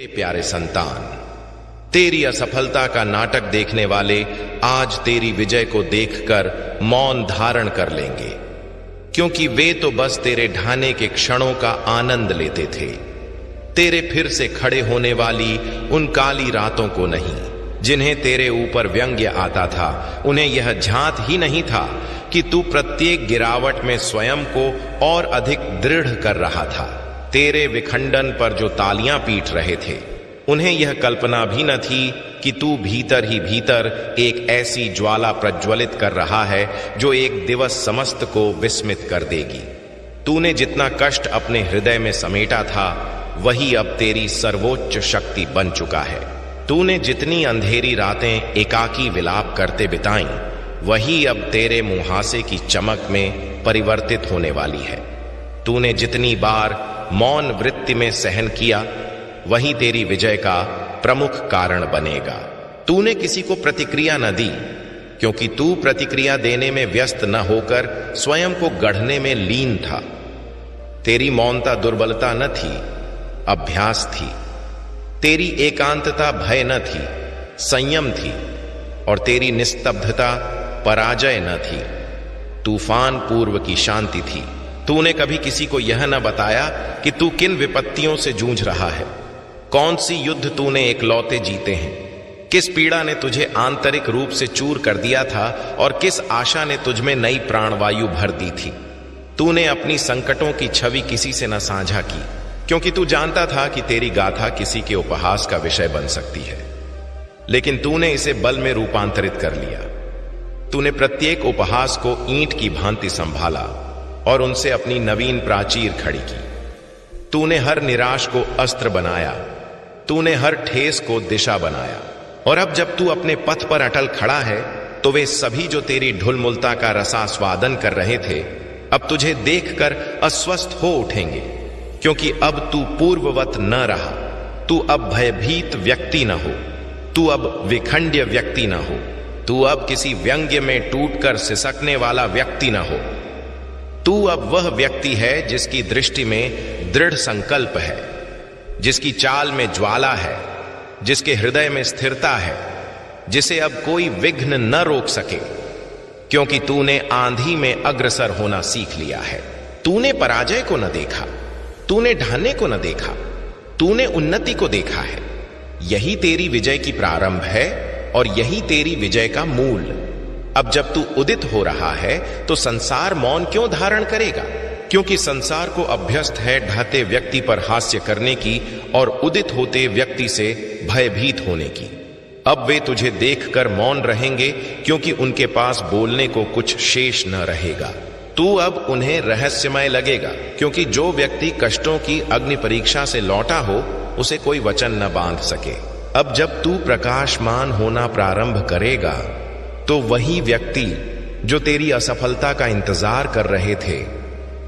प्यारे संतान, तेरी असफलता का नाटक देखने वाले आज तेरी विजय को देखकर मौन धारण कर लेंगे, क्योंकि वे तो बस तेरे ढाने के क्षणों का आनंद लेते थे, तेरे फिर से खड़े होने वाली उन काली रातों को नहीं जिन्हें तेरे ऊपर व्यंग्य आता था। उन्हें यह झांत ही नहीं था कि तू प्रत्येक गिरावट में स्वयं को और अधिक दृढ़ कर रहा था। तेरे विखंडन पर जो तालियां पीट रहे थे, उन्हें यह कल्पना भी न थी कि तू भीतर ही भीतर एक ऐसी ज्वाला प्रज्वलित कर रहा है जो एक दिवस समस्त को विस्मित कर देगी। तूने जितना कष्ट अपने हृदय में समेटा था, वही अब तेरी सर्वोच्च शक्ति बन चुका है। तूने जितनी अंधेरी रातें एकाकी विलाप करते बिताई, वही अब तेरे मुहासे की चमक में परिवर्तित होने वाली है। तूने जितनी बार मौन वृत्ति में सहन किया, वही तेरी विजय का प्रमुख कारण बनेगा। तूने किसी को प्रतिक्रिया न दी, क्योंकि तू प्रतिक्रिया देने में व्यस्त न होकर स्वयं को गढ़ने में लीन था। तेरी मौनता दुर्बलता न थी, अभ्यास थी। तेरी एकांतता भय न थी, संयम थी। और तेरी निस्तब्धता पराजय न थी, तूफान पूर्व की शांति थी। तूने कभी किसी को यह न बताया कि तू किन विपत्तियों से जूझ रहा है, कौन सी युद्ध तूने एकलौते जीते हैं, किस पीड़ा ने तुझे आंतरिक रूप से चूर कर दिया था और किस आशा ने तुझमें नई प्राणवायु भर दी थी। तूने अपनी संकटों की छवि किसी से न साझा की, क्योंकि तू जानता था कि तेरी गाथा किसी के उपहास का विषय बन सकती है। लेकिन तूने इसे बल में रूपांतरित कर लिया। तूने प्रत्येक उपहास को ईंट की भांति संभाला और उनसे अपनी नवीन प्राचीर खड़ी की। तूने हर निराश को अस्त्र बनाया, तूने हर ठेस को दिशा बनाया। और अब जब तू अपने पथ पर अटल खड़ा है, तो वे सभी जो तेरी ढुलमुलता का रसास्वादन कर रहे थे, अब तुझे देखकर अस्वस्थ हो उठेंगे, क्योंकि अब तू पूर्ववत न रहा। तू अब भयभीत व्यक्ति न हो, तू अब विखंड्य व्यक्ति न हो, तू अब किसी व्यंग्य में टूटकर सिसकने वाला व्यक्ति न हो। तू अब वह व्यक्ति है जिसकी दृष्टि में दृढ़ संकल्प है, जिसकी चाल में ज्वाला है, जिसके हृदय में स्थिरता है, जिसे अब कोई विघ्न न रोक सके, क्योंकि तूने आंधी में अग्रसर होना सीख लिया है। तूने पराजय को न देखा, तूने ढाने को न देखा, तूने उन्नति को देखा है। यही तेरी विजय की प्रारंभ है और यही तेरी विजय का मूल। अब जब तू उदित हो रहा है, तो संसार मौन क्यों धारण करेगा? क्योंकि संसार को अभ्यस्त है ढहते व्यक्ति पर हास्य करने की और उदित होते व्यक्ति से भयभीत होने की। अब वे तुझे देखकर मौन रहेंगे, क्योंकि उनके पास बोलने को कुछ शेष न रहेगा। तू अब उन्हें रहस्यमय लगेगा, क्योंकि जो व्यक्ति कष्टों की अग्नि परीक्षा से लौटा हो, उसे कोई वचन न बांध सके। अब जब तू प्रकाशमान होना प्रारंभ करेगा, तो वही व्यक्ति जो तेरी असफलता का इंतजार कर रहे थे,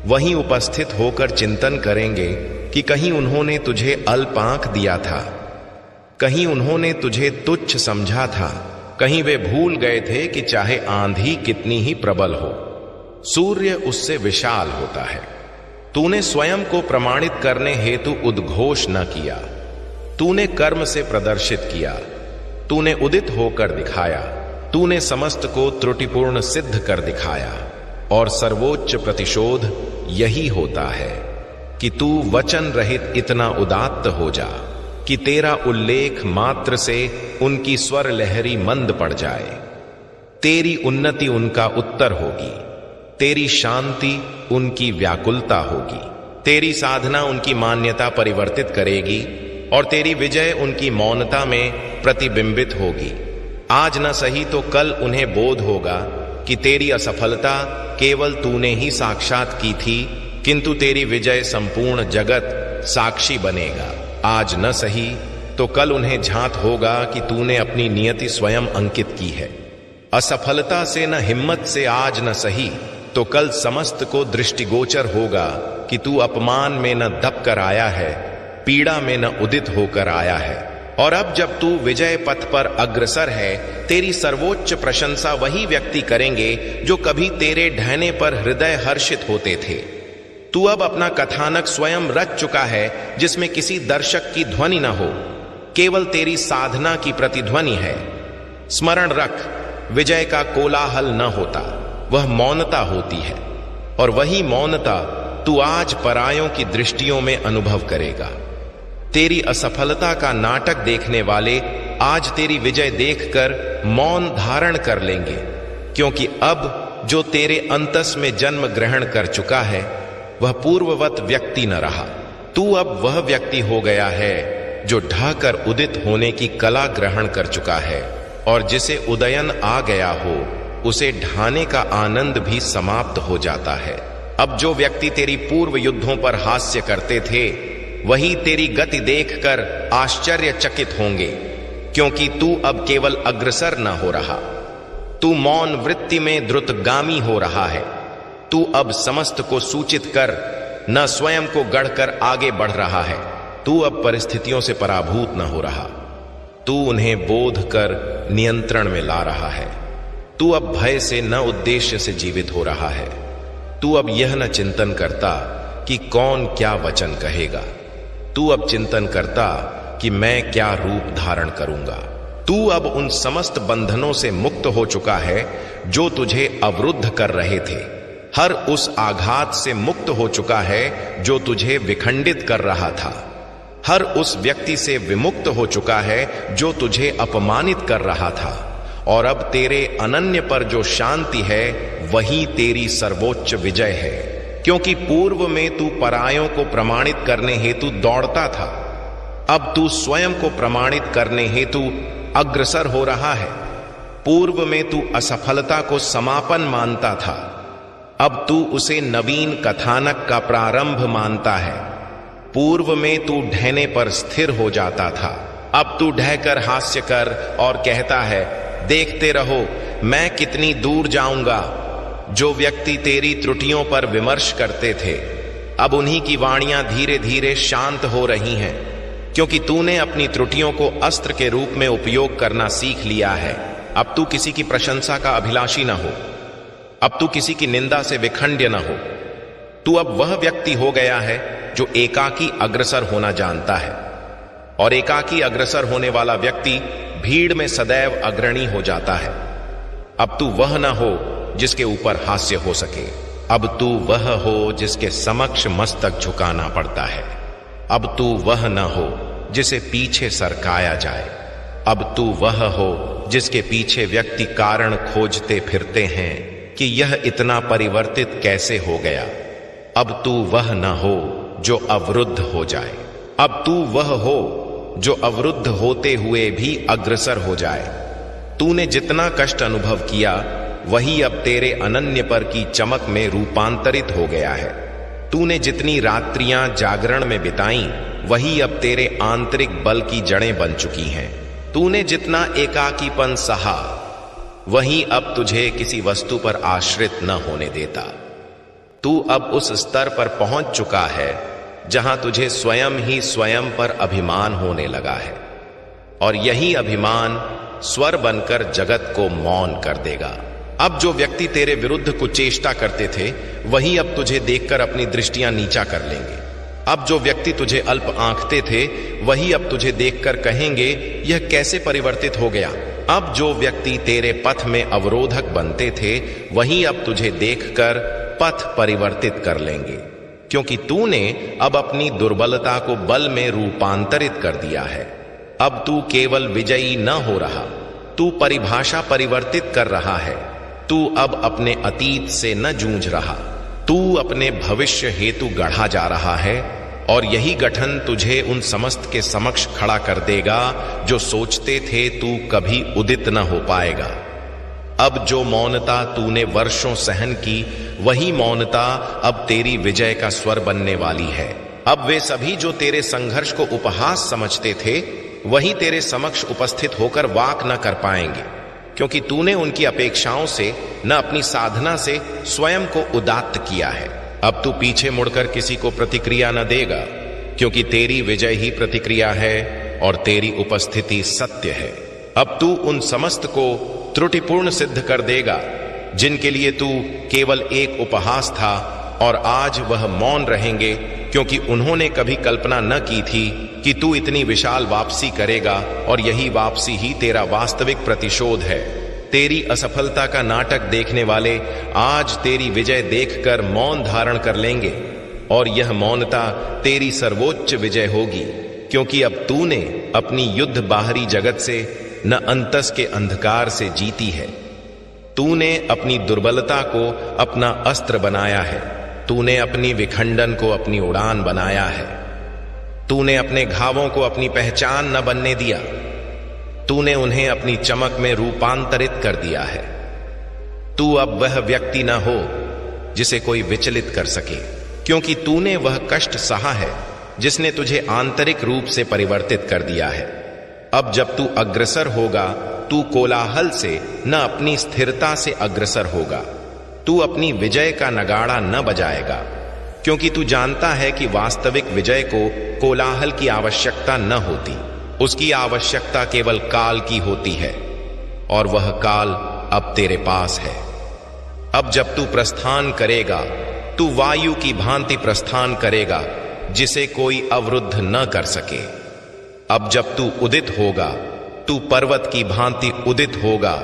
वहीं उपस्थित होकर चिंतन करेंगे कि कहीं उन्होंने तुझे अल्प आंक दिया था, कहीं उन्होंने तुझे तुच्छ समझा था, कहीं वे भूल गए थे कि चाहे आंधी कितनी ही प्रबल हो, सूर्य उससे विशाल होता है। तूने स्वयं को प्रमाणित करने हेतु उद्घोष न किया, तूने कर्म से प्रदर्शित किया, तूने उदित होकर दिखाया, तूने समस्त को त्रुटिपूर्ण सिद्ध कर दिखाया। और सर्वोच्च प्रतिशोध यही होता है कि तू वचन रहित इतना उदात्त हो जा कि तेरा उल्लेख मात्र से उनकी स्वर लहरी मंद पड़ जाए। तेरी उन्नति उनका उत्तर होगी, तेरी शांति उनकी व्याकुलता होगी, तेरी साधना उनकी मान्यता परिवर्तित करेगी और तेरी विजय उनकी मौनता में प्रतिबिंबित होगी। आज न सही तो कल उन्हें बोध होगा कि तेरी असफलता केवल तूने ही साक्षात की थी, किंतु तेरी विजय संपूर्ण जगत साक्षी बनेगा। आज न सही तो कल उन्हें झांत होगा कि तूने अपनी नियति स्वयं अंकित की है। असफलता से न हिम्मत से आज न सही तो कल समस्त को दृष्टिगोचर होगा कि तू अपमान में न दब कर आया है, पीड़ा में न उदित होकर आया है। और अब जब तू विजय पथ पर अग्रसर है, तेरी सर्वोच्च प्रशंसा वही व्यक्ति करेंगे जो कभी तेरे ढहने पर हृदय हर्षित होते थे। तू अब अपना कथानक स्वयं रच चुका है, जिसमें किसी दर्शक की ध्वनि न हो, केवल तेरी साधना की प्रतिध्वनि है। स्मरण रख, विजय का कोलाहल न होता, वह मौनता होती है, और वही मौनता तू आज परायों की दृष्टियों में अनुभव करेगा। तेरी असफलता का नाटक देखने वाले आज तेरी विजय देखकर मौन धारण कर लेंगे, क्योंकि अब जो तेरे अंतस में जन्म ग्रहण कर चुका है वह पूर्ववत व्यक्ति न रहा। तू अब वह व्यक्ति हो गया है जो ढहकर उदित होने की कला ग्रहण कर चुका है, और जिसे उदयन आ गया हो उसे ढाने का आनंद भी समाप्त हो जाता है। अब जो व्यक्ति तेरी पूर्व युद्धों पर हास्य करते थे वही तेरी गति देखकर आश्चर्यचकित होंगे, क्योंकि तू अब केवल अग्रसर न हो रहा, तू मौन वृत्ति में द्रुतगामी हो रहा है। तू अब समस्त को सूचित कर, न स्वयं को गढ़कर आगे बढ़ रहा है। तू अब परिस्थितियों से पराभूत न हो रहा, तू उन्हें बोध कर नियंत्रण में ला रहा है। तू अब भय से न उद्देश्य से जीवित हो रहा है। तू अब यह न चिंतन करता कि कौन क्या वचन कहेगा, तू अब चिंतन करता कि मैं क्या रूप धारण करूंगा। तू अब उन समस्त बंधनों से मुक्त हो चुका है जो तुझे अवरुद्ध कर रहे थे, हर उस आघात से मुक्त हो चुका है जो तुझे विखंडित कर रहा था, हर उस व्यक्ति से विमुक्त हो चुका है जो तुझे अपमानित कर रहा था, और अब तेरे अनन्य पर जो शांति है वही तेरी सर्वोच्च विजय है। क्योंकि पूर्व में तू परायों को प्रमाणित करने हेतु दौड़ता था, अब तू स्वयं को प्रमाणित करने हेतु अग्रसर हो रहा है। पूर्व में तू असफलता को समापन मानता था, अब तू उसे नवीन कथानक का प्रारंभ मानता है। पूर्व में तू ढहने पर स्थिर हो जाता था, अब तू ढहकर हास्य कर और कहता है, देखते रहो मैं कितनी दूर जाऊंगा। जो व्यक्ति तेरी त्रुटियों पर विमर्श करते थे, अब उन्हीं की वाणियां धीरे धीरे शांत हो रही हैं, क्योंकि तूने अपनी त्रुटियों को अस्त्र के रूप में उपयोग करना सीख लिया है। अब तू किसी की प्रशंसा का अभिलाषी न हो, अब तू किसी की निंदा से विखंड्य न हो। तू अब वह व्यक्ति हो गया है जो एकाकी अग्रसर होना जानता है, और एकाकी अग्रसर होने वाला व्यक्ति भीड़ में सदैव अग्रणी हो जाता है। अब तू वह न हो जिसके ऊपर हास्य हो सके, अब तू वह हो जिसके समक्ष मस्तक झुकाना पड़ता है। अब तू वह न हो जिसे पीछे सरकाया जाए, अब तू वह हो जिसके पीछे व्यक्ति कारण खोजते फिरते हैं कि यह इतना परिवर्तित कैसे हो गया। अब तू वह न हो जो अवरुद्ध हो जाए, अब तू वह हो जो अवरुद्ध होते हुए भी अग्रसर हो जाए। तूने जितना कष्ट अनुभव किया वही अब तेरे अनन्य पर की चमक में रूपांतरित हो गया है। तूने जितनी रात्रियां जागरण में बिताई वही अब तेरे आंतरिक बल की जड़ें बन चुकी हैं। तूने जितना एकाकीपन सहा वही अब तुझे किसी वस्तु पर आश्रित न होने देता। तू अब उस स्तर पर पहुंच चुका है जहां तुझे स्वयं ही स्वयं पर अभिमान होने लगा है, और यही अभिमान स्वर बनकर जगत को मौन कर देगा। अब जो व्यक्ति तेरे विरुद्ध कुचेष्टा करते थे वही अब तुझे देखकर अपनी दृष्टियां नीचा कर लेंगे। अब जो व्यक्ति तुझे अल्प आंकते थे वही अब तुझे देखकर कहेंगे, यह कैसे परिवर्तित हो गया। अब जो व्यक्ति तेरे पथ में अवरोधक बनते थे वही अब तुझे देखकर पथ परिवर्तित कर लेंगे, क्योंकि तूने अब अपनी दुर्बलता को बल में रूपांतरित कर दिया है। अब तू केवल विजयी न हो रहा, तू परिभाषा परिवर्तित कर रहा है। तू अब अपने अतीत से न जूझ रहा, तू अपने भविष्य हेतु गढ़ा जा रहा है, और यही गठन तुझे उन समस्त के समक्ष खड़ा कर देगा जो सोचते थे तू कभी उदित न हो पाएगा। अब जो मौनता तूने वर्षों सहन की वही मौनता अब तेरी विजय का स्वर बनने वाली है। अब वे सभी जो तेरे संघर्ष को उपहास समझते थे वही तेरे समक्ष उपस्थित होकर वाक न कर पाएंगे, क्योंकि तूने उनकी अपेक्षाओं से न अपनी साधना से स्वयं को उदात्त किया है। अब तू पीछे मुड़कर किसी को प्रतिक्रिया न देगा, क्योंकि तेरी विजय ही प्रतिक्रिया है और तेरी उपस्थिति सत्य है। अब तू उन समस्त को त्रुटिपूर्ण सिद्ध कर देगा जिनके लिए तू केवल एक उपहास था और आज वह मौन रहेंगे, क्योंकि उन्होंने कभी कल्पना न की थी कि तू इतनी विशाल वापसी करेगा, और यही वापसी ही तेरा वास्तविक प्रतिशोध है। तेरी असफलता का नाटक देखने वाले आज तेरी विजय देखकर मौन धारण कर लेंगे, और यह मौनता तेरी सर्वोच्च विजय होगी, क्योंकि अब तूने अपनी युद्ध बाहरी जगत से न अंतस के अंधकार से जीती है। तूने अपनी दुर्बलता को अपना अस्त्र बनाया है। तूने अपनी विखंडन को अपनी उड़ान बनाया है। तूने अपने घावों को अपनी पहचान न बनने दिया। तूने उन्हें अपनी चमक में रूपांतरित कर दिया है। तू अब वह व्यक्ति न हो जिसे कोई विचलित कर सके, क्योंकि तूने वह कष्ट सहा है जिसने तुझे आंतरिक रूप से परिवर्तित कर दिया है। अब जब तू अग्रसर होगा, तू कोलाहल से न अपनी स्थिरता से अग्रसर होगा। तू अपनी विजय का नगाड़ा न बजाएगा, क्योंकि तू जानता है कि वास्तविक विजय को कोलाहल की आवश्यकता न होती। उसकी आवश्यकता केवल काल की होती है, और वह काल अब तेरे पास है। अब जब तू प्रस्थान करेगा, तू वायु की भांति प्रस्थान करेगा, जिसे कोई अवरुद्ध न कर सके। अब जब तू उदित होगा, तू पर्वत की भांति उदित होगा,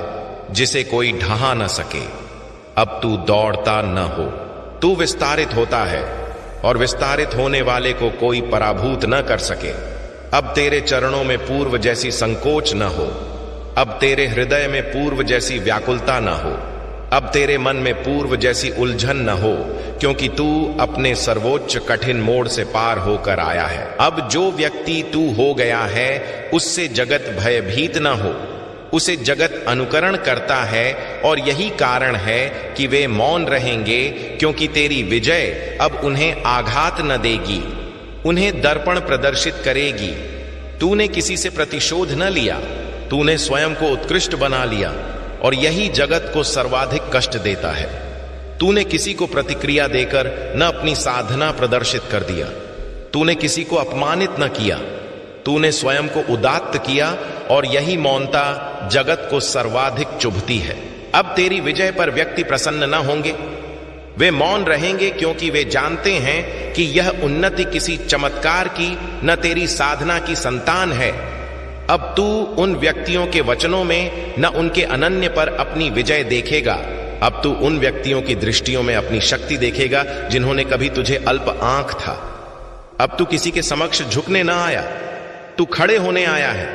जिसे कोई ढहा न सके। अब तू दौड़ता न हो, तू विस्तारित होता है, और विस्तारित होने वाले को कोई पराभूत न कर सके। अब तेरे चरणों में पूर्व जैसी संकोच न हो। अब तेरे हृदय में पूर्व जैसी व्याकुलता न हो। अब तेरे मन में पूर्व जैसी उलझन न हो, क्योंकि तू अपने सर्वोच्च कठिन मोड़ से पार होकर आया है। अब जो व्यक्ति तू हो गया है, उससे जगत भयभीत न हो। उसे जगत अनुकरण करता है, और यही कारण है कि वे मौन रहेंगे, क्योंकि तेरी विजय अब उन्हें आघात न देगी, उन्हें दर्पण प्रदर्शित करेगी। तूने किसी से प्रतिशोध न लिया, तूने स्वयं को उत्कृष्ट बना लिया, और यही जगत को सर्वाधिक कष्ट देता है। तूने किसी को प्रतिक्रिया देकर न अपनी साधना प्रदर्शित कर दिया। तूने किसी को अपमानित न किया। तूने स्वयं को उदात्त किया, और यही मौनता जगत को सर्वाधिक चुभती है। अब तेरी विजय पर व्यक्ति प्रसन्न न होंगे। वे मौन रहेंगे, क्योंकि वे जानते हैं कि यह उन्नति किसी चमत्कार की न तेरी साधना की संतान है। अब तू उन व्यक्तियों के वचनों में न उनके अनन्य पर अपनी विजय देखेगा। अब तू उन व्यक्तियों की दृष्टियों में अपनी शक्ति देखेगा जिन्होंने कभी तुझे अल्प आंख था। अब तू किसी के समक्ष झुकने ना आया, तू खड़े होने आया है।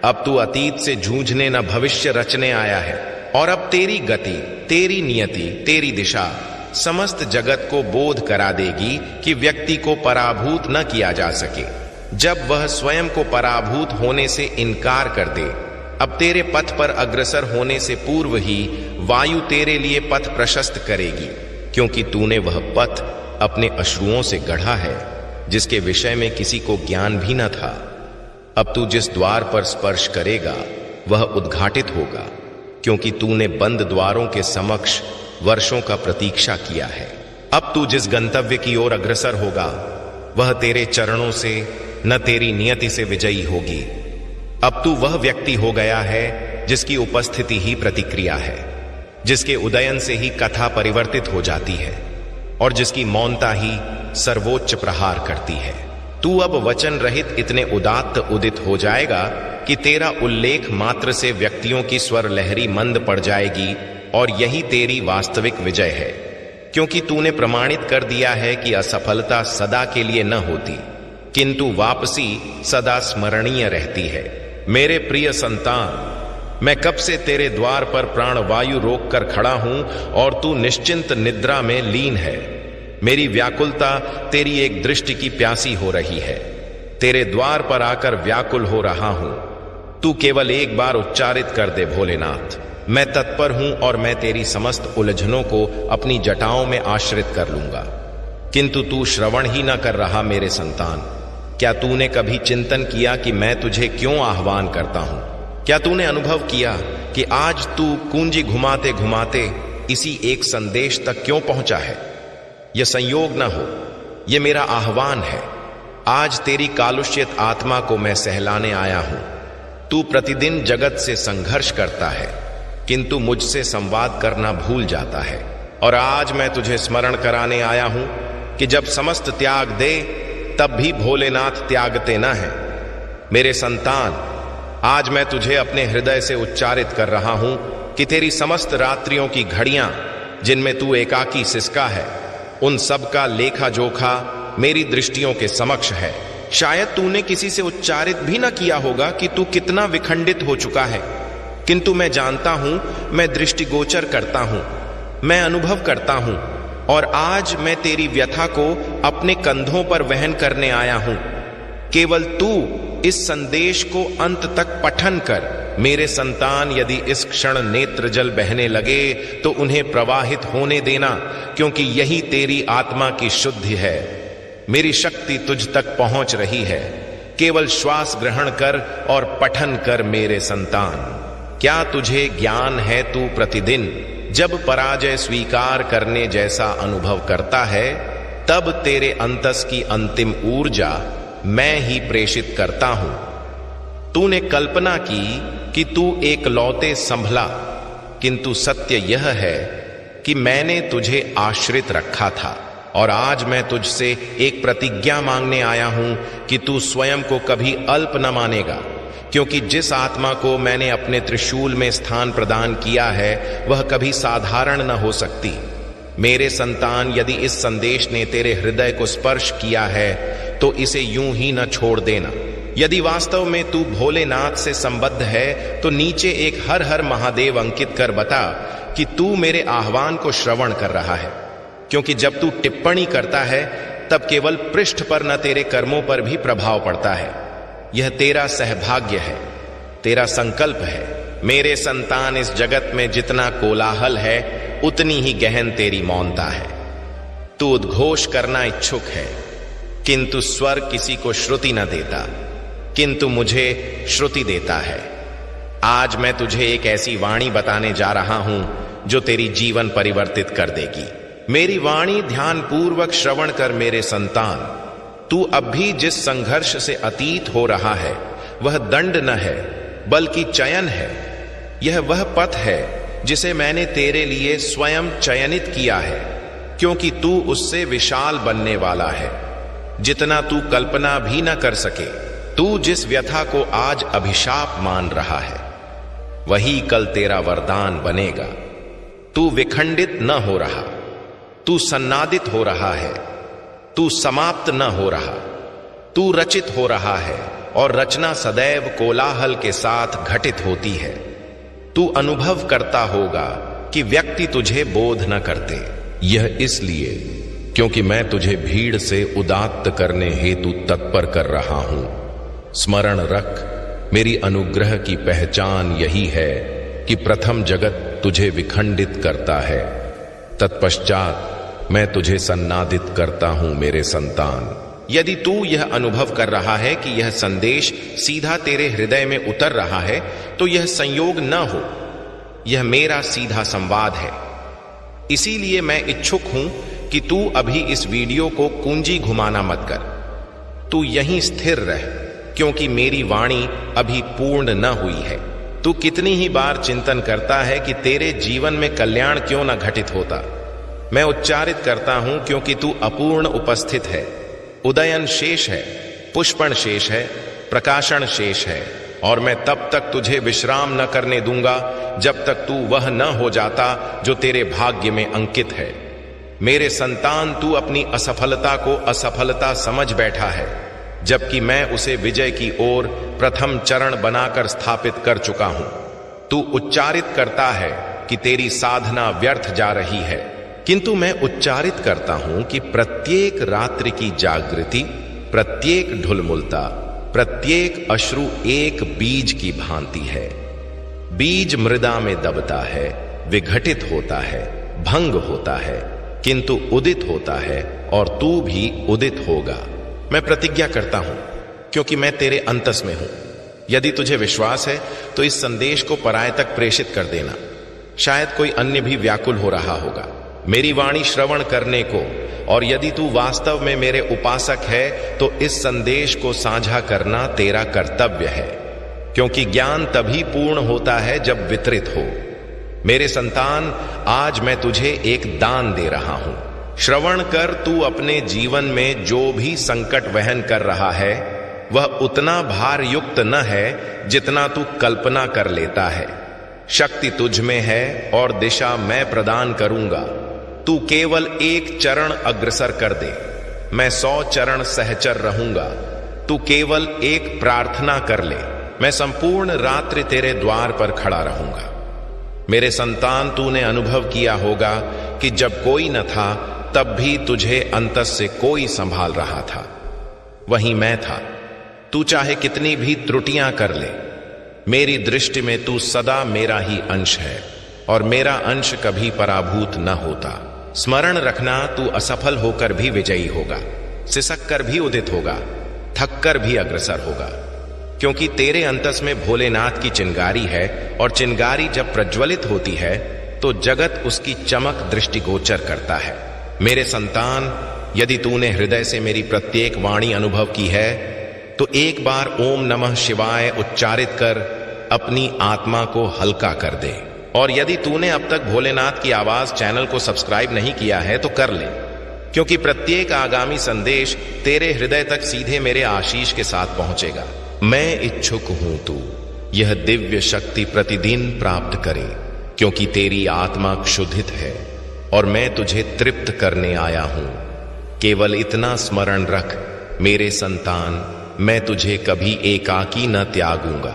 अब तू अतीत से जूझने न भविष्य रचने आया है। और अब तेरी गति, तेरी नियति, तेरी दिशा समस्त जगत को बोध करा देगी कि व्यक्ति को पराभूत न किया जा सके, जब वह स्वयं को पराभूत होने से इनकार कर दे। अब तेरे पथ पर अग्रसर होने से पूर्व ही वायु तेरे लिए पथ प्रशस्त करेगी, क्योंकि तूने वह पथ अपने अश्रुओं से गढ़ा है, जिसके विषय में किसी को ज्ञान भी न था। अब तू जिस द्वार पर स्पर्श करेगा, वह उद्घाटित होगा, क्योंकि तूने बंद द्वारों के समक्ष वर्षों का प्रतीक्षा किया है। अब तू जिस गंतव्य की ओर अग्रसर होगा, वह तेरे चरणों से न तेरी नियति से विजयी होगी। अब तू वह व्यक्ति हो गया है जिसकी उपस्थिति ही प्रतिक्रिया है, जिसके उदयन से ही कथा परिवर्तित हो जाती है, और जिसकी मौनता ही सर्वोच्च प्रहार करती है। तू अब वचन रहित इतने उदात्त उदित हो जाएगा कि तेरा उल्लेख मात्र से व्यक्तियों की स्वर लहरी मंद पड़ जाएगी, और यही तेरी वास्तविक विजय है, क्योंकि तूने प्रमाणित कर दिया है कि असफलता सदा के लिए न होती, किंतु वापसी सदा स्मरणीय रहती है। मेरे प्रिय संतान, मैं कब से तेरे द्वार पर प्राणवायु रोककर खड़ा हूं, और तू निश्चिंत निद्रा में लीन है। मेरी व्याकुलता तेरी एक दृष्टि की प्यासी हो रही है। तेरे द्वार पर आकर व्याकुल हो रहा हूं। तू केवल एक बार उच्चारित कर दे, भोलेनाथ, मैं तत्पर हूं, और मैं तेरी समस्त उलझनों को अपनी जटाओं में आश्रित कर लूंगा। किंतु तू श्रवण ही न कर रहा। मेरे संतान, क्या तूने कभी चिंतन किया कि मैं तुझे क्यों आह्वान करता हूं? क्या तूने अनुभव किया कि आज तू कुंजी घुमाते घुमाते इसी एक संदेश तक क्यों पहुंचा है? यह संयोग न हो, यह मेरा आह्वान है। आज तेरी कालुष्यित आत्मा को मैं सहलाने आया हूं। तू प्रतिदिन जगत से संघर्ष करता है, किंतु मुझसे संवाद करना भूल जाता है। और आज मैं तुझे स्मरण कराने आया हूं कि जब समस्त त्याग दे तब भी भोलेनाथ त्यागते न हैं। मेरे संतान, आज मैं तुझे अपने हृदय से उच्चारित कर रहा हूं कि तेरी समस्त रात्रियों की घड़ियां जिनमें तू एकाकी सिसका है, उन सब का लेखा जोखा मेरी दृष्टियों के समक्ष है। शायद तूने किसी से उच्चारित भी न किया होगा कि तू कितना विखंडित हो चुका है, किंतु मैं जानता हूं, मैं दृष्टिगोचर करता हूं, मैं अनुभव करता हूं, और आज मैं तेरी व्यथा को अपने कंधों पर वहन करने आया हूं। केवल तू इस संदेश को अंत तक पठन कर। मेरे संतान, यदि इस क्षण नेत्र जल बहने लगे तो उन्हें प्रवाहित होने देना, क्योंकि यही तेरी आत्मा की शुद्धि है। मेरी शक्ति तुझ तक पहुंच रही है। केवल श्वास ग्रहण कर और पठन कर मेरे संतान। क्या तुझे ज्ञान है, तू प्रतिदिन जब पराजय स्वीकार करने जैसा अनुभव करता है, तब तेरे अंतस की अंतिम ऊर्जा मैं ही प्रेषित करता हूं। तूने कल्पना की कि तू एक लौते संभला, किंतु सत्य यह है कि मैंने तुझे आश्रित रखा था, और आज मैं तुझसे एक प्रतिज्ञा मांगने आया हूं कि तू स्वयं को कभी अल्प न मानेगा, क्योंकि जिस आत्मा को मैंने अपने त्रिशूल में स्थान प्रदान किया है वह कभी साधारण न हो सकती। मेरे संतान, यदि इस संदेश ने तेरे हृदय को स्पर्श किया है तो इसे यूं ही न छोड़ देना। यदि वास्तव में तू भोलेनाथ से संबद्ध है तो नीचे एक हर हर महादेव अंकित कर बता कि तू मेरे आह्वान को श्रवण कर रहा है, क्योंकि जब तू टिप्पणी करता है तब केवल पृष्ठ पर न तेरे कर्मों पर भी प्रभाव पड़ता है। यह तेरा सहभाग्य है, तेरा संकल्प है। मेरे संतान, इस जगत में जितना कोलाहल है उतनी ही गहन तेरी मौनता है। तू उद्घोष करना इच्छुक है, किंतु स्वर किसी को श्रुति न देता, किंतु मुझे श्रुति देता है। आज मैं तुझे एक ऐसी वाणी बताने जा रहा हूं जो तेरी जीवन परिवर्तित कर देगी। मेरी वाणी ध्यानपूर्वक श्रवण कर मेरे संतान। तू अब भी जिस संघर्ष से अतीत हो रहा है वह दंड न है, बल्कि चयन है। यह वह पथ है जिसे मैंने तेरे लिए स्वयं चयनित किया है, क्योंकि तू उससे विशाल बनने वाला है, जितना तू कल्पना भी न कर सके। तू जिस व्यथा को आज अभिशाप मान रहा है वही कल तेरा वरदान बनेगा। तू विखंडित न हो रहा, तू सन्नादित हो रहा है, तू समाप्त न हो रहा, तू रचित हो रहा है, और रचना सदैव कोलाहल के साथ घटित होती है। तू अनुभव करता होगा कि व्यक्ति तुझे बोध न करते। यह इसलिए क्योंकि मैं तुझे भीड़ से उदात्त करने हेतु तत्पर कर रहा हूं। स्मरण रख, मेरी अनुग्रह की पहचान यही है कि प्रथम जगत तुझे विखंडित करता है, तत्पश्चात मैं तुझे सन्नादित करता हूं मेरे संतान। यदि तू यह अनुभव कर रहा है कि यह संदेश सीधा तेरे हृदय में उतर रहा है तो यह संयोग न हो, यह मेरा सीधा संवाद है। इसीलिए मैं इच्छुक हूं कि तू अभी इस वीडियो को कुंजी घुमाना मत कर। तू यहीं स्थिर रह, क्योंकि मेरी वाणी अभी पूर्ण न हुई है। तू कितनी ही बार चिंतन करता है कि तेरे जीवन में कल्याण क्यों न घटित होता। मैं उच्चारित करता हूं क्योंकि तू अपूर्ण उपस्थित है। उदयन शेष है, पुष्पण शेष है, प्रकाशन शेष है, और मैं तब तक तुझे विश्राम न करने दूंगा जब तक तू वह न हो जाता जो तेरे भाग्य में अंकित है। मेरे संतान, तू अपनी असफलता को असफलता समझ बैठा है, जबकि मैं उसे विजय की ओर प्रथम चरण बनाकर स्थापित कर चुका हूं। तू उच्चारित करता है कि तेरी साधना व्यर्थ जा रही है, किंतु मैं उच्चारित करता हूं कि प्रत्येक रात्रि की जागृति, प्रत्येक ढुलमुलता, प्रत्येक अश्रु एक बीज की भांति है। बीज मृदा में दबता है, विघटित होता है, भंग होता है, किंतु उदित होता है, और तू भी उदित होगा। मैं प्रतिज्ञा करता हूं क्योंकि मैं तेरे अंतस में हूं। यदि तुझे विश्वास है तो इस संदेश को पराय तक प्रेषित कर देना। शायद कोई अन्य भी व्याकुल हो रहा होगा मेरी वाणी श्रवण करने को, और यदि तू वास्तव में मेरे उपासक है तो इस संदेश को साझा करना तेरा कर्तव्य है, क्योंकि ज्ञान तभी पूर्ण होता है जब वितरित हो। मेरे संतान, आज मैं तुझे एक दान दे रहा हूं। श्रवण कर, तू अपने जीवन में जो भी संकट वहन कर रहा है वह उतना भार युक्त न है जितना तू कल्पना कर लेता है। शक्ति तुझ में है और दिशा मैं प्रदान करूंगा। तू केवल एक चरण अग्रसर कर दे, मैं 100 चरण सहचर रहूंगा। तू केवल एक प्रार्थना कर ले, मैं संपूर्ण रात्रि तेरे द्वार पर खड़ा रहूंगा। मेरे संतान, तूने अनुभव किया होगा कि जब कोई न था तब भी तुझे अंतस से कोई संभाल रहा था, वहीं मैं था। तू चाहे कितनी भी त्रुटियां कर ले, मेरी दृष्टि में तू सदा मेरा ही अंश है और मेरा अंश कभी पराभूत न होता। स्मरण रखना, तू असफल होकर भी विजयी होगा, सिसक कर भी उदित होगा, थक कर भी अग्रसर होगा, क्योंकि तेरे अंतस में भोलेनाथ की चिंगारी है और चिंगारी जब प्रज्वलित होती है तो जगत उसकी चमक दृष्टिगोचर करता है। मेरे संतान, यदि तूने हृदय से मेरी प्रत्येक वाणी अनुभव की है तो एक बार ओम नमः शिवाय उच्चारित कर अपनी आत्मा को हल्का कर दे। और यदि तूने अब तक भोलेनाथ की आवाज चैनल को सब्सक्राइब नहीं किया है तो कर ले, क्योंकि प्रत्येक आगामी संदेश तेरे हृदय तक सीधे मेरे आशीष के साथ पहुंचेगा। मैं इच्छुक हूं तू यह दिव्य शक्ति प्रतिदिन प्राप्त करे, क्योंकि तेरी आत्मा क्षुधित है और मैं तुझे तृप्त करने आया हूं। केवल इतना स्मरण रख मेरे संतान, मैं तुझे कभी एकाकी न त्यागूंगा।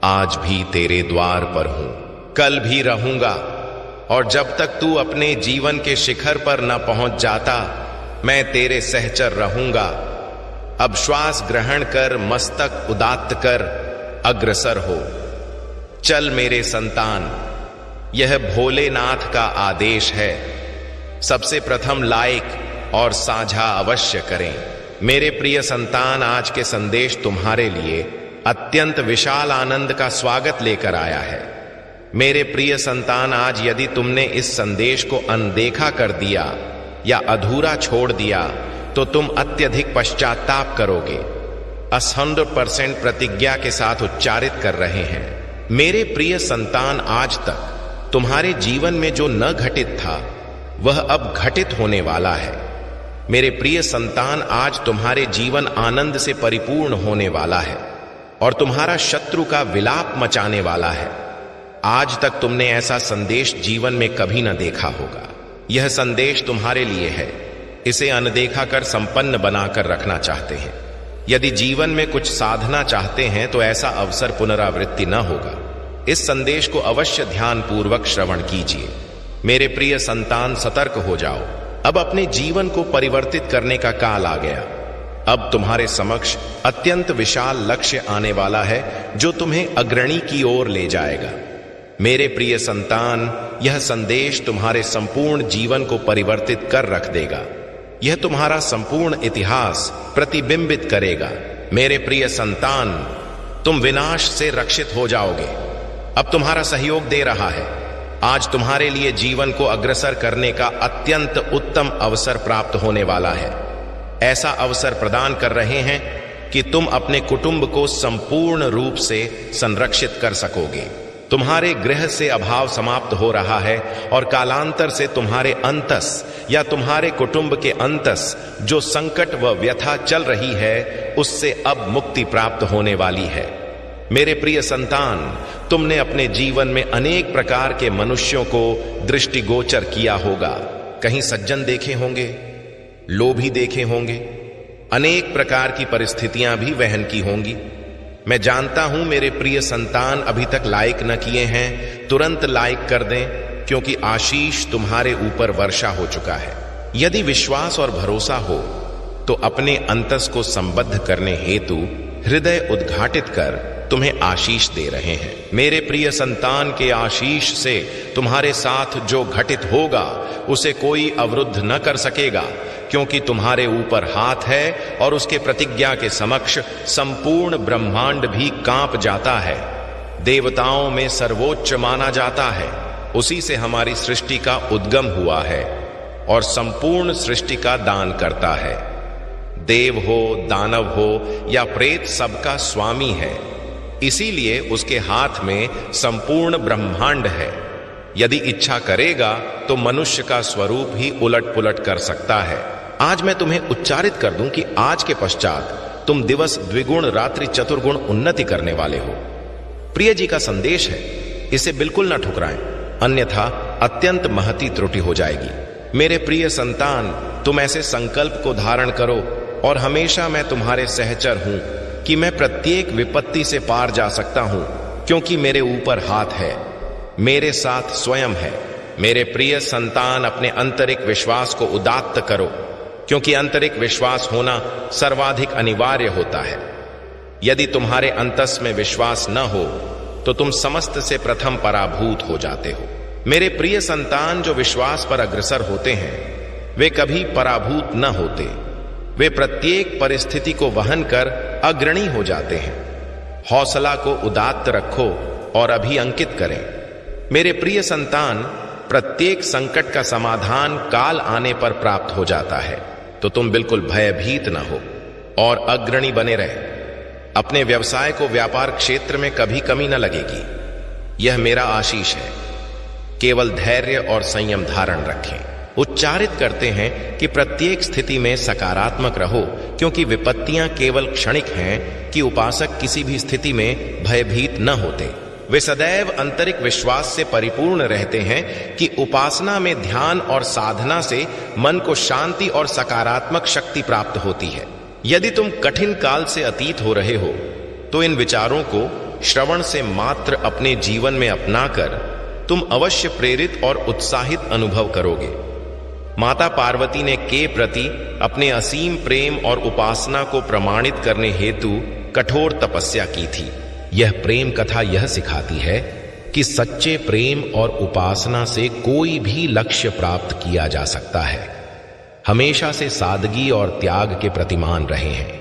आज भी तेरे द्वार पर हूं, कल भी रहूंगा, और जब तक तू अपने जीवन के शिखर पर न पहुंच जाता मैं तेरे सहचर रहूंगा। अब श्वास ग्रहण कर, मस्तक उदात्त कर, अग्रसर हो। चल मेरे संतान, यह भोलेनाथ का आदेश है। सबसे प्रथम लाइक और साझा अवश्य करें। मेरे प्रिय संतान, आज के संदेश तुम्हारे लिए अत्यंत विशाल आनंद का स्वागत लेकर आया है। मेरे प्रिय संतान, आज यदि तुमने इस संदेश को अनदेखा कर दिया या अधूरा छोड़ दिया तो तुम अत्यधिक पश्चाताप करोगे। 100% प्रतिज्ञा के साथ उच्चारित कर रहे हैं। मेरे प्रिय संतान, आज तक तुम्हारे जीवन में जो न घटित था वह अब घटित होने वाला है। मेरे प्रिय संतान, आज तुम्हारे जीवन आनंद से परिपूर्ण होने वाला है और तुम्हारा शत्रु का विलाप मचाने वाला है। आज तक तुमने ऐसा संदेश जीवन में कभी न देखा होगा। यह संदेश तुम्हारे लिए है। इसे अनदेखा कर संपन्न बनाकर रखना चाहते हैं। यदि जीवन में कुछ साधना चाहते हैं तो ऐसा अवसर पुनरावृत्ति न होगा। इस संदेश को अवश्य ध्यान पूर्वक श्रवण कीजिए। मेरे प्रिय संतान, सतर्क हो जाओ। अब अपने जीवन को परिवर्तित करने का काल आ गया। अब तुम्हारे समक्ष अत्यंत विशाल लक्ष्य आने वाला है जो तुम्हें अग्रणी की ओर ले जाएगा। मेरे प्रिय संतान, यह संदेश तुम्हारे संपूर्ण जीवन को परिवर्तित कर रख देगा। यह तुम्हारा संपूर्ण इतिहास प्रतिबिंबित करेगा। मेरे प्रिय संतान, तुम विनाश से रक्षित हो जाओगे। अब तुम्हारा सहयोग दे रहा है। आज तुम्हारे लिए जीवन को अग्रसर करने का अत्यंत उत्तम अवसर प्राप्त होने वाला है। ऐसा अवसर प्रदान कर रहे हैं कि तुम अपने कुटुंब को संपूर्ण रूप से संरक्षित कर सकोगे। तुम्हारे गृह से अभाव समाप्त हो रहा है और कालांतर से तुम्हारे अंतस या तुम्हारे कुटुंब के अंतस जो संकट व व्यथा चल रही है उससे अब मुक्ति प्राप्त होने वाली है। मेरे प्रिय संतान, तुमने अपने जीवन में अनेक प्रकार के मनुष्यों को दृष्टिगोचर किया होगा। कहीं सज्जन देखे होंगे, लोभी देखे होंगे, अनेक प्रकार की परिस्थितियां भी वहन की होंगी। मैं जानता हूं मेरे प्रिय संतान अभी तक लाइक न किए हैं, तुरंत लाइक कर दें, क्योंकि आशीष तुम्हारे ऊपर वर्षा हो चुका है। यदि विश्वास और भरोसा हो तो अपने अंतस को संबद्ध करने हेतु हृदय उद्घाटित कर तुम्हें आशीष दे रहे हैं। मेरे प्रिय संतान के आशीष से तुम्हारे साथ जो घटित होगा उसे कोई अवरुद्ध न कर सकेगा, क्योंकि तुम्हारे ऊपर हाथ है और उसके प्रतिज्ञा के समक्ष संपूर्ण ब्रह्मांड भी कांप जाता है। देवताओं में सर्वोच्च माना जाता है। उसी से हमारी सृष्टि का उद्गम हुआ है और संपूर्ण सृष्टि का दान करता है। देव हो, दानव हो या प्रेत, सबका स्वामी है। इसीलिए उसके हाथ में संपूर्ण ब्रह्मांड है। यदि इच्छा करेगा तो मनुष्य का स्वरूप ही उलट पुलट कर सकता है। आज मैं तुम्हें उच्चारित कर दूं कि आज के पश्चात तुम दिवस द्विगुण रात्रि चतुर्गुण उन्नति करने वाले हो। प्रिय जी का संदेश है, इसे बिल्कुल न ठुकराएं, अन्यथा अत्यंत महती त्रुटि हो जाएगी। मेरे प्रिय संतान, तुम ऐसे संकल्प को धारण करो और हमेशा मैं तुम्हारे सहचर हूं कि मैं प्रत्येक विपत्ति से पार जा सकता हूं, क्योंकि मेरे ऊपर हाथ है, मेरे साथ स्वयं है। मेरे प्रिय संतान, अपने आंतरिक विश्वास को उदात्त करो, क्योंकि आंतरिक विश्वास होना सर्वाधिक अनिवार्य होता है। यदि तुम्हारे अंतस में विश्वास न हो तो तुम समस्त से प्रथम पराभूत हो जाते हो। मेरे प्रिय संतान, जो विश्वास पर अग्रसर होते हैं वे कभी पराभूत न होते। वे प्रत्येक परिस्थिति को वहन कर अग्रणी हो जाते हैं। हौसला को उदात्त रखो और अभी अंकित करें। मेरे प्रिय संतान, प्रत्येक संकट का समाधान काल आने पर प्राप्त हो जाता है, तो तुम बिल्कुल भयभीत न हो और अग्रणी बने रहे। अपने व्यवसाय को व्यापार क्षेत्र में कभी कमी न लगेगी, यह मेरा आशीष है। केवल धैर्य और संयम धारण रखें। उच्चारित करते हैं कि प्रत्येक स्थिति में सकारात्मक रहो, क्योंकि विपत्तियां केवल क्षणिक हैं कि उपासक किसी भी स्थिति में भयभीत न होते। वे सदैव आंतरिक विश्वास से परिपूर्ण रहते हैं कि उपासना में ध्यान और साधना से मन को शांति और सकारात्मक शक्ति प्राप्त होती है। यदि तुम कठिन काल से अतीत हो रहे हो तो इन विचारों को श्रवण से मात्र अपने जीवन में अपनाकर तुम अवश्य प्रेरित और उत्साहित अनुभव करोगे। माता पार्वती ने के प्रति अपने असीम प्रेम और उपासना को प्रमाणित करने हेतु कठोर तपस्या की थी। यह प्रेम कथा यह सिखाती है कि सच्चे प्रेम और उपासना से कोई भी लक्ष्य प्राप्त किया जा सकता है। हमेशा से सादगी और त्याग के प्रतिमान रहे हैं।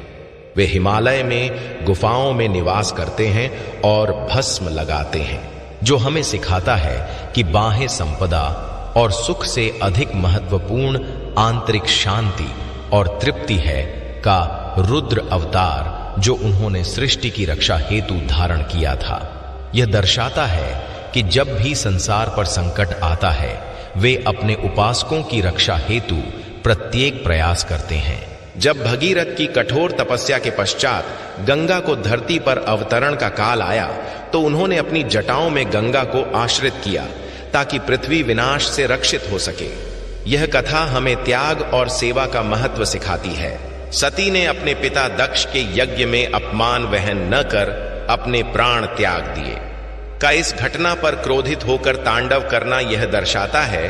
वे हिमालय में गुफाओं में निवास करते हैं और भस्म लगाते हैं, जो हमें सिखाता है कि बाह्य संपदा और सुख से अधिक महत्वपूर्ण आंतरिक शांति और तृप्ति है का रुद्र अवतार जो उन्होंने सृष्टि की रक्षा हेतु धारण किया था। यह दर्शाता है कि जब भी संसार पर संकट आता है वे अपने उपासकों की रक्षा हेतु प्रत्येक प्रयास करते हैं। जब भगीरथ की कठोर तपस्या के पश्चात गंगा को धरती पर अवतरण का काल आया तो उन्होंने अपनी जटाओं में गंगा को आश्रित किया ताकि पृथ्वी विनाश से रक्षित हो सके। यह कथा हमें त्याग और सेवा का महत्व सिखाती है। सती ने अपने पिता दक्ष के यज्ञ में अपमान वहन न कर अपने प्राण त्याग दिए। का इस घटना पर क्रोधित होकर तांडव करना यह दर्शाता है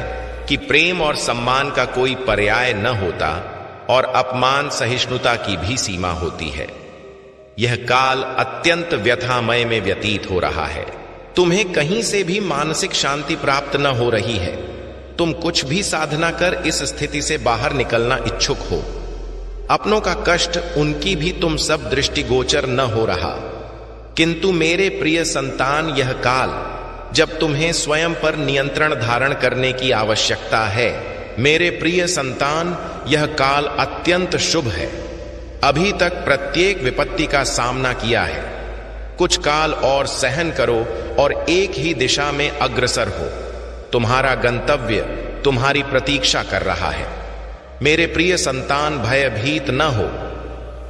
कि प्रेम और सम्मान का कोई पर्याय न होता और अपमान सहिष्णुता की भी सीमा होती है। यह काल अत्यंत व्यथामय में व्यतीत हो रहा है। तुम्हें कहीं से भी मानसिक शांति प्राप्त न हो रही है। तुम कुछ भी साधना कर इस स्थिति से बाहर निकलना इच्छुक हो। अपनों का कष्ट उनकी भी तुम सब दृष्टिगोचर न हो रहा। किंतु मेरे प्रिय संतान, यह काल जब तुम्हें स्वयं पर नियंत्रण धारण करने की आवश्यकता है। मेरे प्रिय संतान, यह काल अत्यंत शुभ है। अभी तक प्रत्येक विपत्ति का सामना किया है। कुछ काल और सहन करो और एक ही दिशा में अग्रसर हो। तुम्हारा गंतव्य तुम्हारी प्रतीक्षा कर रहा है। मेरे प्रिय संतान, भयभीत न हो।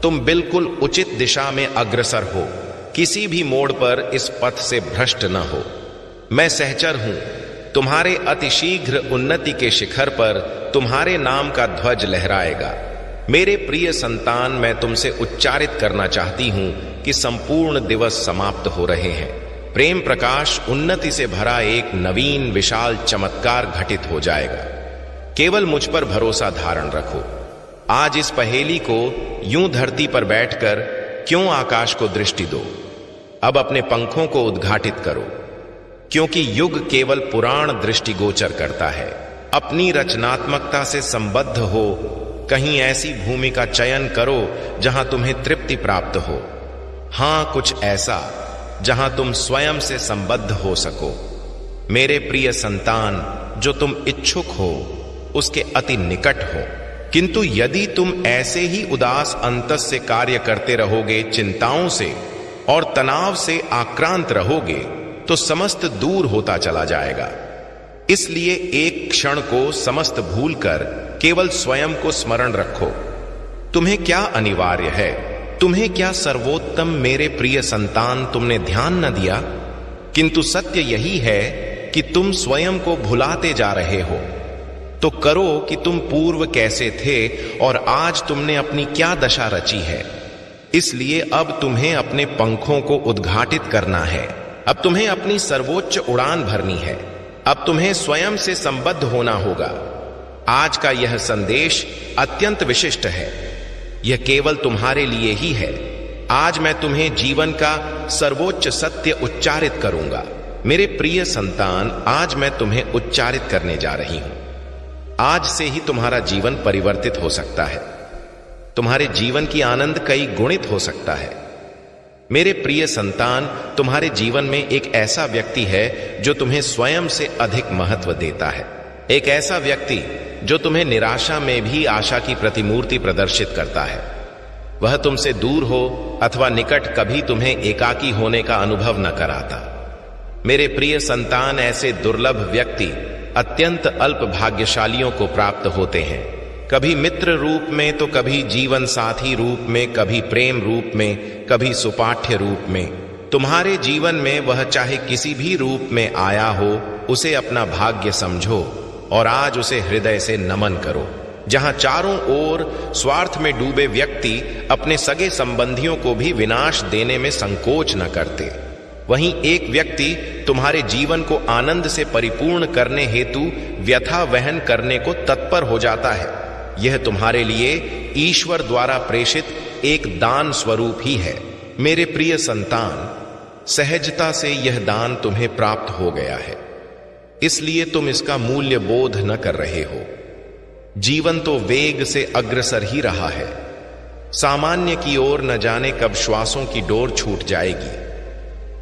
तुम बिल्कुल उचित दिशा में अग्रसर हो। किसी भी मोड़ पर इस पथ से भ्रष्ट न हो। मैं सहचर हूं। तुम्हारे अतिशीघ्र उन्नति के शिखर पर तुम्हारे नाम का ध्वज लहराएगा। मेरे प्रिय संतान, मैं तुमसे उच्चारित करना चाहती हूं कि संपूर्ण दिवस समाप्त हो रहे हैं। प्रेम प्रकाश उन्नति से भरा एक नवीन विशाल चमत्कार घटित हो जाएगा। केवल मुझ पर भरोसा धारण रखो। आज इस पहेली को यूं धरती पर बैठकर क्यों आकाश को दृष्टि दो। अब अपने पंखों को उद्घाटित करो, क्योंकि युग केवल पुराण दृष्टिगोचर करता है। अपनी रचनात्मकता से संबद्ध हो। कहीं ऐसी भूमि का चयन करो जहां तुम्हें तृप्ति प्राप्त हो। हां, कुछ ऐसा जहां तुम स्वयं से संबद्ध हो सको। मेरे प्रिय संतान, जो तुम इच्छुक हो उसके अति निकट हो। किंतु यदि तुम ऐसे ही उदास अंतस से कार्य करते रहोगे, चिंताओं से और तनाव से आक्रांत रहोगे, तो समस्त दूर होता चला जाएगा। इसलिए एक क्षण को समस्त भूलकर केवल स्वयं को स्मरण रखो। तुम्हें क्या अनिवार्य है, तुम्हें क्या सर्वोत्तम मेरे प्रिय संतान तुमने ध्यान न दिया? किंतु सत्य यही है कि तुम स्वयं को भुलाते जा रहे हो। तो करो कि तुम पूर्व कैसे थे और आज तुमने अपनी क्या दशा रची है। इसलिए अब तुम्हें अपने पंखों को उद्घाटित करना है, अब तुम्हें अपनी सर्वोच्च उड़ान भरनी है, अब तुम्हें स्वयं से संबद्ध होना होगा। आज का यह संदेश अत्यंत विशिष्ट है, यह केवल तुम्हारे लिए ही है। आज मैं तुम्हें जीवन का सर्वोच्च सत्य उच्चारित करूंगा। मेरे प्रिय संतान, आज मैं तुम्हें उच्चारित करने जा रही हूं। आज से ही तुम्हारा जीवन परिवर्तित हो सकता है, तुम्हारे जीवन की आनंद कई गुणित हो सकता है। मेरे प्रिय संतान, तुम्हारे जीवन में एक ऐसा व्यक्ति है जो तुम्हें स्वयं से अधिक महत्व देता है, एक ऐसा व्यक्ति जो तुम्हें निराशा में भी आशा की प्रतिमूर्ति प्रदर्शित करता है। वह तुमसे दूर हो अथवा निकट, कभी तुम्हें एकाकी होने का अनुभव न कराता। मेरे प्रिय संतान, ऐसे दुर्लभ व्यक्ति अत्यंत अल्प भाग्यशालियों को प्राप्त होते हैं, कभी मित्र रूप में तो कभी जीवन साथी रूप में, कभी प्रेम रूप में, कभी सुपाठ्य रूप में। तुम्हारे जीवन में वह चाहे किसी भी रूप में आया हो, उसे अपना भाग्य समझो और आज उसे हृदय से नमन करो। जहां चारों ओर स्वार्थ में डूबे व्यक्ति अपने सगे संबंधियों को भी विनाश देने में संकोच न करते, वहीं एक व्यक्ति तुम्हारे जीवन को आनंद से परिपूर्ण करने हेतु व्यथा वहन करने को तत्पर हो जाता है। यह तुम्हारे लिए ईश्वर द्वारा प्रेषित एक दान स्वरूप ही है। मेरे प्रिय संतान, सहजता से यह दान तुम्हें प्राप्त हो गया है, इसलिए तुम इसका मूल्य बोध न कर रहे हो। जीवन तो वेग से अग्रसर ही रहा है, सामान्य की ओर न जाने कब श्वासों की डोर छूट जाएगी,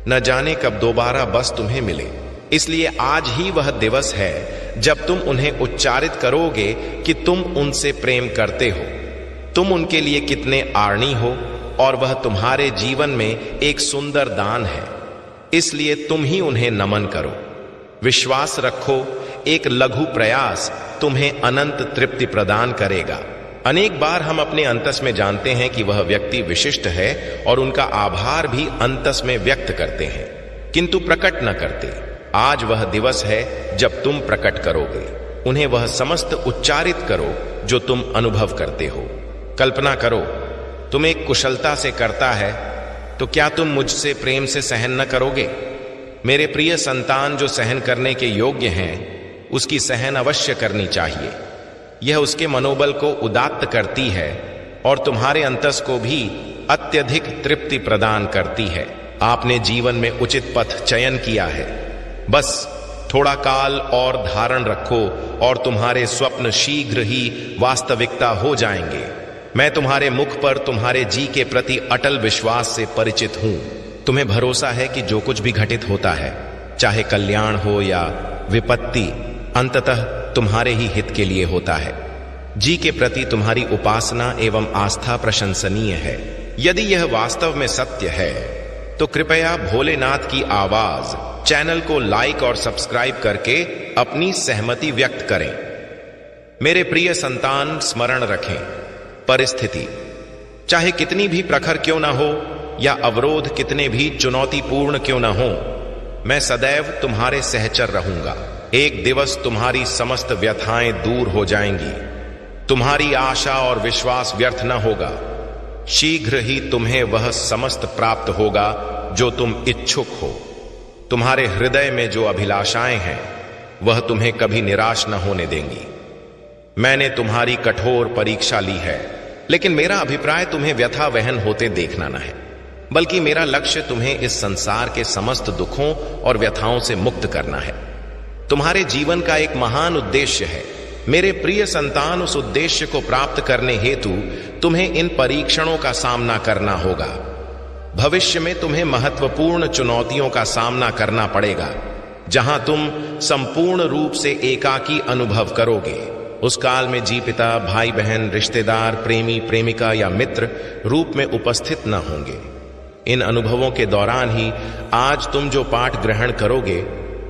न जाने कब दोबारा बस तुम्हें मिले। इसलिए आज ही वह दिवस है जब तुम उन्हें उच्चारित करोगे कि तुम उनसे प्रेम करते हो, तुम उनके लिए कितने आर्णी हो और वह तुम्हारे जीवन में एक सुंदर दान है। इसलिए तुम ही उन्हें नमन करो। विश्वास रखो, एक लघु प्रयास तुम्हें अनंत तृप्ति प्रदान करेगा। अनेक बार हम अपने अंतस में जानते हैं कि वह व्यक्ति विशिष्ट है और उनका आभार भी अंतस में व्यक्त करते हैं, किंतु प्रकट न करते। आज वह दिवस है जब तुम प्रकट करोगे, उन्हें वह समस्त उच्चारित करो जो तुम अनुभव करते हो। कल्पना करो, तुम एक कुशलता से करता है, तो क्या तुम मुझसे प्रेम से सहन न करोगे? मेरे प्रिय संतान, जो सहन करने के योग्य हैं, उसकी सहन अवश्य करनी चाहिए। यह उसके मनोबल को उदात्त करती है और तुम्हारे अंतस को भी अत्यधिक तृप्ति प्रदान करती है। आपने जीवन में उचित पथ चयन किया है, बस थोड़ा काल और धारण रखो और तुम्हारे स्वप्न शीघ्र ही वास्तविकता हो जाएंगे। मैं तुम्हारे मुख पर तुम्हारे जी के प्रति अटल विश्वास से परिचित हूं। तुम्हें भरोसा है कि जो कुछ भी घटित होता है, चाहे कल्याण हो या विपत्ति, अंततः तुम्हारे ही हित के लिए होता है। जी के प्रति तुम्हारी उपासना एवं आस्था प्रशंसनीय है। यदि यह वास्तव में सत्य है तो कृपया भोलेनाथ की आवाज चैनल को लाइक और सब्सक्राइब करके अपनी सहमति व्यक्त करें। मेरे प्रिय संतान, स्मरण रखें, परिस्थिति चाहे कितनी भी प्रखर क्यों ना हो या अवरोध कितने भी चुनौतीपूर्ण क्यों ना हो, मैं सदैव तुम्हारे सहचर रहूंगा। एक दिवस तुम्हारी समस्त व्यथाएं दूर हो जाएंगी, तुम्हारी आशा और विश्वास व्यर्थ न होगा। शीघ्र ही तुम्हें वह समस्त प्राप्त होगा जो तुम इच्छुक हो। तुम्हारे हृदय में जो अभिलाषाएं हैं, वह तुम्हें कभी निराश न होने देंगी। मैंने तुम्हारी कठोर परीक्षा ली है, लेकिन मेरा अभिप्राय तुम्हें व्यथा वहन होते देखना न है, बल्कि मेरा लक्ष्य तुम्हें इस संसार के समस्त दुखों और व्यथाओं से मुक्त करना है। तुम्हारे जीवन का एक महान उद्देश्य है। मेरे प्रिय संतान, उस उद्देश्य को प्राप्त करने हेतु तुम्हें इन परीक्षणों का सामना करना होगा। भविष्य में तुम्हें महत्वपूर्ण चुनौतियों का सामना करना पड़ेगा, जहां तुम संपूर्ण रूप से एकाकी अनुभव करोगे। उस काल में जी पिता, भाई बहन, रिश्तेदार, प्रेमी प्रेमिका या मित्र रूप में उपस्थित न होंगे। इन अनुभवों के दौरान ही आज तुम जो पाठ ग्रहण करोगे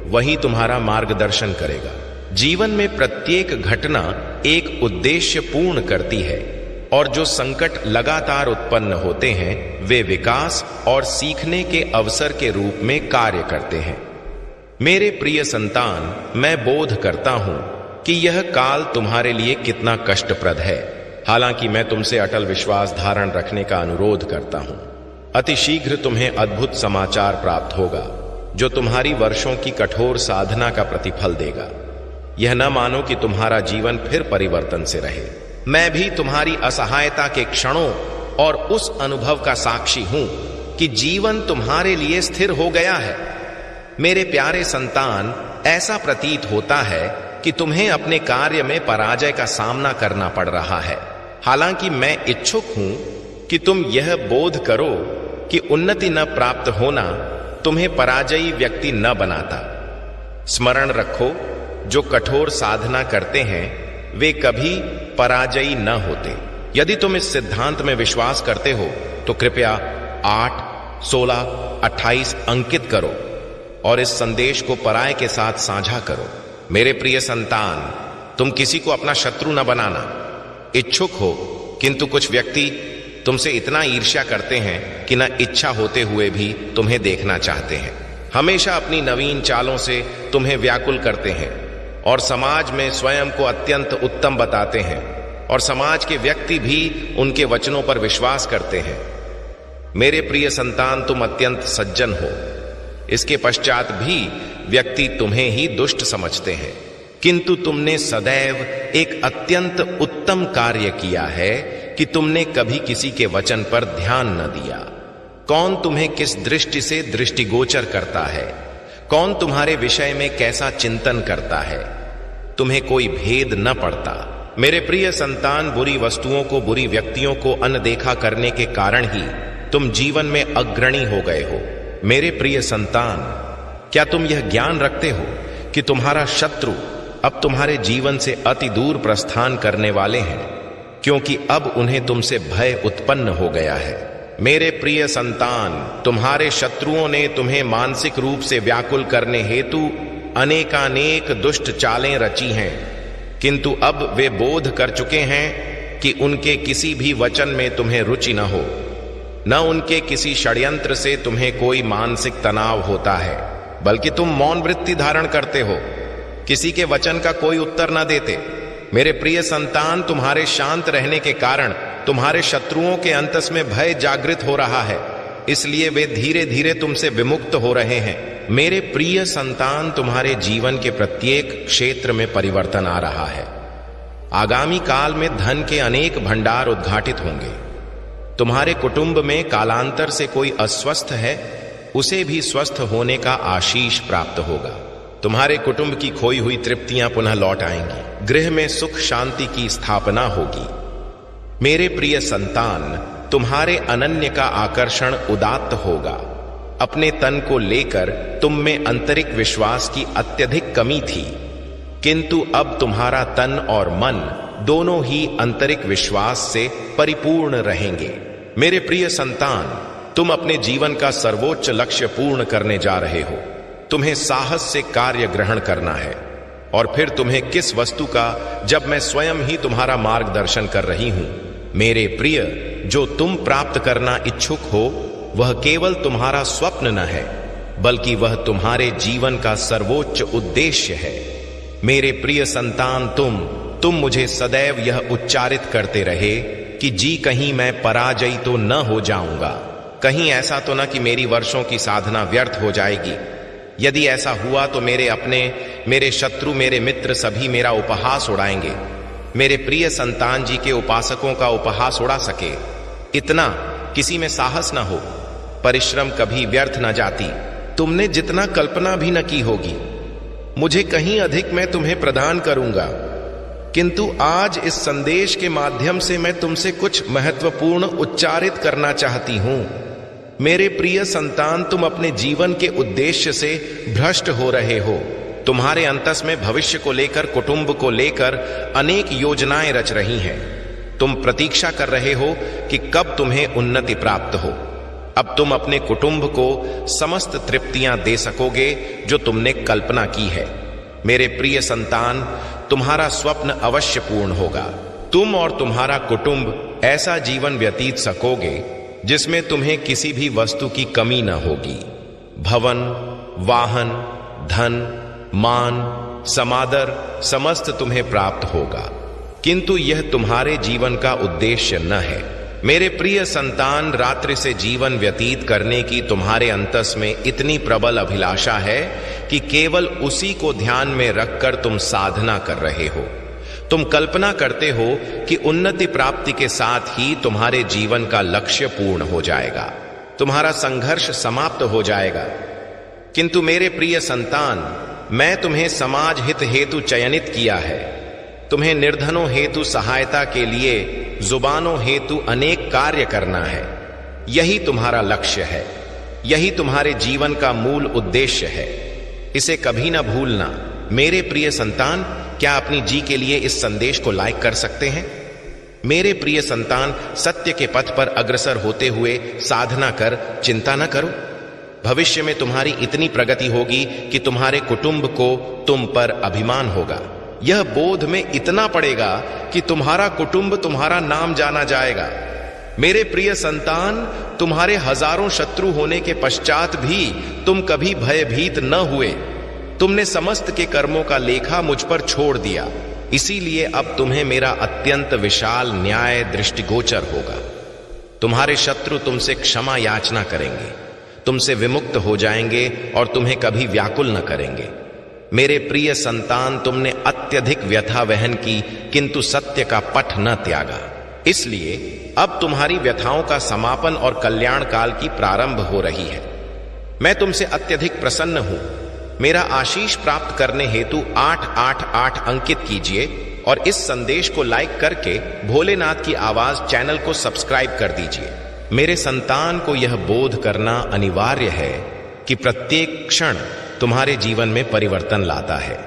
वही तुम्हारा मार्गदर्शन करेगा। जीवन में प्रत्येक घटना एक उद्देश्य पूर्ण करती है और जो संकट लगातार उत्पन्न होते हैं वे विकास और सीखने के अवसर के रूप में कार्य करते हैं। मेरे प्रिय संतान, मैं बोध करता हूं कि यह काल तुम्हारे लिए कितना कष्टप्रद है। हालांकि मैं तुमसे अटल विश्वास धारण रखने का अनुरोध करता हूं। अति शीघ्र तुम्हें अद्भुत समाचार प्राप्त होगा जो तुम्हारी वर्षों की कठोर साधना का प्रतिफल देगा। यह न मानो कि तुम्हारा जीवन फिर परिवर्तन से रहे। मैं भी तुम्हारी असहायता के क्षणों और उस अनुभव का साक्षी हूं कि जीवन तुम्हारे लिए स्थिर हो गया है। मेरे प्यारे संतान, ऐसा प्रतीत होता है कि तुम्हें अपने कार्य में पराजय का सामना करना पड़ रहा है। हालांकि मैं इच्छुक हूं कि तुम यह बोध करो कि उन्नति न प्राप्त होना तुम्हें पराजयी व्यक्ति न बनाता। स्मरण रखो, जो कठोर साधना करते हैं वे कभी पराजयी न होते। यदि तुम इस सिद्धांत में विश्वास करते हो तो कृपया 8, 16, 28 अंकित करो और इस संदेश को पराये के साथ साझा करो। मेरे प्रिय संतान, तुम किसी को अपना शत्रु न बनाना। इच्छुक हो, किंतु कुछ व्यक्ति तुमसे इतना ईर्ष्या करते हैं कि न इच्छा होते हुए भी तुम्हें देखना चाहते हैं। हमेशा अपनी नवीन चालों से तुम्हें व्याकुल करते हैं और समाज में स्वयं को अत्यंत उत्तम बताते हैं और समाज के व्यक्ति भी उनके वचनों पर विश्वास करते हैं। मेरे प्रिय संतान, तुम अत्यंत सज्जन हो। इसके पश्चात भी व्यक्ति तुम्हें ही दुष्ट समझते हैं, किंतु तुमने सदैव एक अत्यंत उत्तम कार्य किया है कि तुमने कभी किसी के वचन पर ध्यान न दिया। कौन तुम्हें किस दृष्टि से दृष्टिगोचर करता है, कौन तुम्हारे विषय में कैसा चिंतन करता है, तुम्हें कोई भेद न पड़ता। मेरे प्रिय संतान, बुरी वस्तुओं को, बुरी व्यक्तियों को अनदेखा करने के कारण ही तुम जीवन में अग्रणी हो गए हो। मेरे प्रिय संतान, क्या तुम यह ज्ञान रखते हो कि तुम्हारा शत्रु अब तुम्हारे जीवन से अति दूर प्रस्थान करने वाले हैं, क्योंकि अब उन्हें तुमसे भय उत्पन्न हो गया है। मेरे प्रिय संतान, तुम्हारे शत्रुओं ने तुम्हें मानसिक रूप से व्याकुल करने हेतु अनेकानेक दुष्ट चालें रची हैं, किंतु अब वे बोध कर चुके हैं कि उनके किसी भी वचन में तुम्हें रुचि न हो, न उनके किसी षड्यंत्र से तुम्हें कोई मानसिक तनाव होता है, बल्कि तुम मौन वृत्ति धारण करते हो, किसी के वचन का कोई उत्तर न देते। मेरे प्रिय संतान, तुम्हारे शांत रहने के कारण तुम्हारे शत्रुओं के अंतस में भय जागृत हो रहा है, इसलिए वे धीरे धीरे तुमसे विमुक्त हो रहे हैं। मेरे प्रिय संतान, तुम्हारे जीवन के प्रत्येक क्षेत्र में परिवर्तन आ रहा है। आगामी काल में धन के अनेक भंडार उद्घाटित होंगे। तुम्हारे कुटुंब में कालांतर से कोई अस्वस्थ है, उसे भी स्वस्थ होने का आशीष प्राप्त होगा। तुम्हारे कुटुंब की खोई हुई तृप्तियां पुनः लौट आएंगी। गृह में सुख शांति की स्थापना होगी। मेरे प्रिय संतान, तुम्हारे अनन्य का आकर्षण उदात्त होगा। अपने तन को लेकर तुम में आंतरिक विश्वास की अत्यधिक कमी थी, किंतु अब तुम्हारा तन और मन दोनों ही आंतरिक विश्वास से परिपूर्ण रहेंगे। मेरे प्रिय संतान, तुम अपने जीवन का सर्वोच्च लक्ष्य पूर्ण करने जा रहे हो। तुम्हें साहस से कार्य ग्रहण करना है, और फिर तुम्हें किस वस्तु का, जब मैं स्वयं ही तुम्हारा मार्गदर्शन कर रही हूं। मेरे प्रिय, जो तुम प्राप्त करना इच्छुक हो वह केवल तुम्हारा स्वप्न न है, बल्कि वह तुम्हारे जीवन का सर्वोच्च उद्देश्य है। मेरे प्रिय संतान, तुम मुझे सदैव यह उच्चारित करते रहे कि जी कहीं मैं पराजयी तो न हो जाऊंगा, कहीं ऐसा तो न कि मेरी वर्षों की साधना व्यर्थ हो जाएगी। यदि ऐसा हुआ तो मेरे शत्रु, मेरे मित्र सभी मेरा उपहास उड़ाएंगे। मेरे प्रिय संतान जी के उपासकों का उपहास उड़ा सके, इतना किसी में साहस न हो। परिश्रम कभी व्यर्थ न जाती। तुमने जितना कल्पना भी न की होगी, मुझे कहीं अधिक मैं तुम्हें प्रदान करूंगा, किंतु आज इस संदेश के माध्यम से मैं तुमसे कुछ महत्वपूर्ण उच्चारित करना चाहती हूं। मेरे प्रिय संतान, तुम अपने जीवन के उद्देश्य से भ्रष्ट हो रहे हो। तुम्हारे अंतस में भविष्य को लेकर, कुटुंब को लेकर अनेक योजनाएं रच रही हैं। तुम प्रतीक्षा कर रहे हो कि कब तुम्हें उन्नति प्राप्त हो। अब तुम अपने कुटुंब को समस्त तृप्तियां दे सकोगे जो तुमने कल्पना की है। मेरे प्रिय संतान, तुम्हारा स्वप्न अवश्य पूर्ण होगा। तुम और तुम्हारा कुटुंब ऐसा जीवन व्यतीत सकोगे जिसमें तुम्हें किसी भी वस्तु की कमी न होगी। भवन, वाहन, धन, मान, समादर समस्त तुम्हें प्राप्त होगा, किंतु यह तुम्हारे जीवन का उद्देश्य न है। मेरे प्रिय संतान, रात्रि से जीवन व्यतीत करने की तुम्हारे अंतस में इतनी प्रबल अभिलाषा है कि केवल उसी को ध्यान में रखकर तुम साधना कर रहे हो। तुम कल्पना करते हो कि उन्नति प्राप्ति के साथ ही तुम्हारे जीवन का लक्ष्य पूर्ण हो जाएगा, तुम्हारा संघर्ष समाप्त हो जाएगा। किंतु मेरे प्रिय संतान, मैं तुम्हें समाज हित हेतु चयनित किया है। तुम्हें निर्धनों हेतु सहायता के लिए जुबानों हेतु अनेक कार्य करना है। यही तुम्हारा लक्ष्य है, यही तुम्हारे जीवन का मूल उद्देश्य है। इसे कभी ना भूलना। मेरे प्रिय संतान, क्या अपनी जी के लिए इस संदेश को लाइक कर सकते हैं? मेरे प्रिय संतान, सत्य के पथ पर अग्रसर होते हुए साधना कर चिंता न करो। भविष्य में तुम्हारी इतनी प्रगति होगी कि तुम्हारे कुटुंब को तुम पर अभिमान होगा। यह बोध में इतना पड़ेगा कि तुम्हारा कुटुंब तुम्हारा नाम जाना जाएगा। मेरे प्रिय संतान, तुम्हारे हजारों शत्रु होने के पश्चात भी तुम कभी भयभीत न हुए। तुमने समस्त के कर्मों का लेखा मुझ पर छोड़ दिया, इसीलिए अब तुम्हें मेरा अत्यंत विशाल न्याय दृष्टिगोचर होगा। तुम्हारे शत्रु तुमसे क्षमा याचना करेंगे, तुमसे विमुक्त हो जाएंगे और तुम्हें कभी व्याकुल न करेंगे। मेरे प्रिय संतान, तुमने अत्यधिक व्यथा वहन की, किंतु सत्य का पथ न त्यागा। इसलिए अब तुम्हारी व्यथाओं का समापन और कल्याण काल की प्रारंभ हो रही है। मैं तुमसे अत्यधिक प्रसन्न हूं। मेरा आशीष प्राप्त करने हेतु 888 अंकित कीजिए और इस संदेश को लाइक करके भोलेनाथ की आवाज चैनल को सब्सक्राइब कर दीजिए। मेरे संतान को यह बोध करना अनिवार्य है कि प्रत्येक क्षण तुम्हारे जीवन में परिवर्तन लाता है।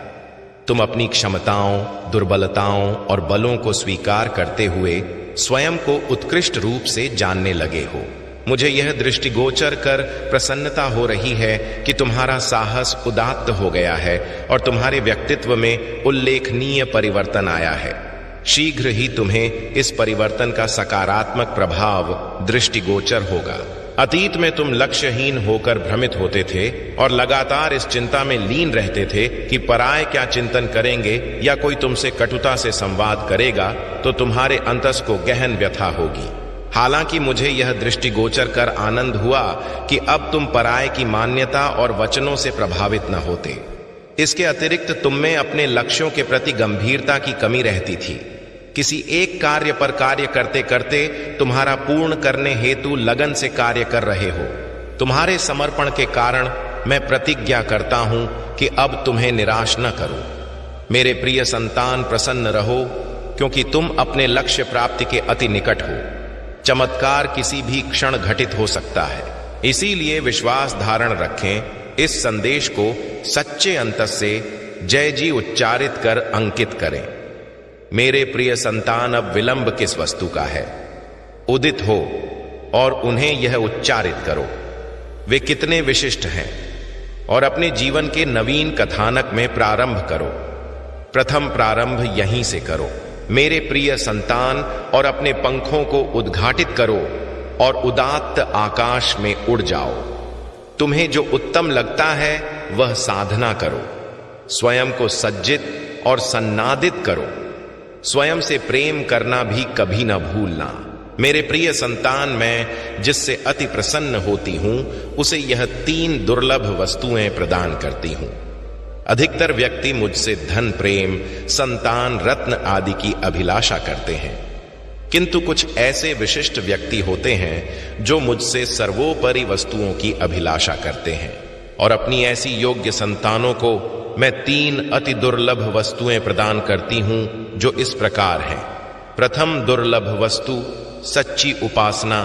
तुम अपनी क्षमताओं, दुर्बलताओं और बलों को स्वीकार करते हुए स्वयं को उत्कृष्ट रूप से जानने लगे हो। मुझे यह दृष्टिगोचर कर प्रसन्नता हो रही है कि तुम्हारा साहस उदात्त हो गया है और तुम्हारे व्यक्तित्व में उल्लेखनीय परिवर्तन आया है। शीघ्र ही तुम्हें इस परिवर्तन का सकारात्मक प्रभाव दृष्टिगोचर होगा। अतीत में तुम लक्ष्यहीन होकर भ्रमित होते थे और लगातार इस चिंता में लीन रहते थे कि पराये क्या चिंतन करेंगे या कोई तुमसे कटुता से संवाद करेगा, तो तुम्हारे अंतस को गहन व्यथा होगी। हालांकि मुझे यह दृष्टिगोचर कर आनंद हुआ कि अब तुम पराये की मान्यता और वचनों से प्रभावित न होते। इसके अतिरिक्त तुम में अपने लक्ष्यों के प्रति गंभीरता की कमी रहती थी। किसी एक कार्य पर कार्य करते करते तुम्हारा पूर्ण करने हेतु लगन से कार्य कर रहे हो। तुम्हारे समर्पण के कारण मैं प्रतिज्ञा करता हूं कि अब तुम्हें निराश न करूं। मेरे प्रिय संतान, प्रसन्न रहो, क्योंकि तुम अपने लक्ष्य प्राप्ति के अति निकट हो। चमत्कार किसी भी क्षण घटित हो सकता है, इसीलिए विश्वास धारण रखें। इस संदेश को सच्चे अंतस से जय जी उच्चारित कर अंकित करें। मेरे प्रिय संतान, अब विलंब किस वस्तु का है? उदित हो और उन्हें यह उच्चारित करो। वे कितने विशिष्ट हैं और अपने जीवन के नवीन कथानक में प्रारंभ करो। प्रथम प्रारंभ यहीं से करो मेरे प्रिय संतान, और अपने पंखों को उद्घाटित करो और उदात्त आकाश में उड़ जाओ। तुम्हें जो उत्तम लगता है वह साधना करो। स्वयं को सज्जित और सन्नादित करो। स्वयं से प्रेम करना भी कभी न भूलना। मेरे प्रिय संतान, मैं जिससे अति प्रसन्न होती हूं उसे यह 3 दुर्लभ वस्तुएं प्रदान करती हूं। अधिकतर व्यक्ति मुझसे धन, प्रेम, संतान, रत्न आदि की अभिलाषा करते हैं, किंतु कुछ ऐसे विशिष्ट व्यक्ति होते हैं जो मुझसे सर्वोपरि वस्तुओं की अभिलाषा करते हैं, और अपनी ऐसी योग्य संतानों को मैं 3 अति दुर्लभ वस्तुएं प्रदान करती हूं, जो इस प्रकार हैं। प्रथम दुर्लभ वस्तु सच्ची उपासना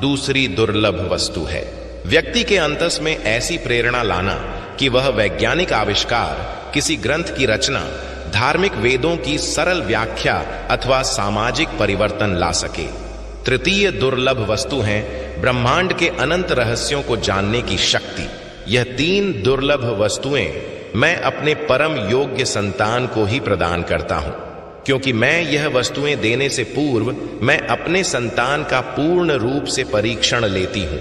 दूसरी दुर्लभ वस्तु है। व्यक्ति के अंतस में ऐसी प्रेरणा लाना कि वह वैज्ञानिक आविष्कार, किसी ग्रंथ की रचना, धार्मिक वेदों की सरल व्याख्या अथवा सामाजिक परिवर्तन ला सके। तृतीय दुर्लभ वस्तु हैं ब्रह्मांड के अनंत रहस्यों को जानने की शक्ति, यह 3 दुर्लभ वस्तुएं मैं अपने परम योग्य संतान को ही प्रदान करता हूं, क्योंकि मैं यह वस्तुएं देने से पूर्व मैं अपने संतान का पूर्ण रूप से परीक्षण लेती हूं।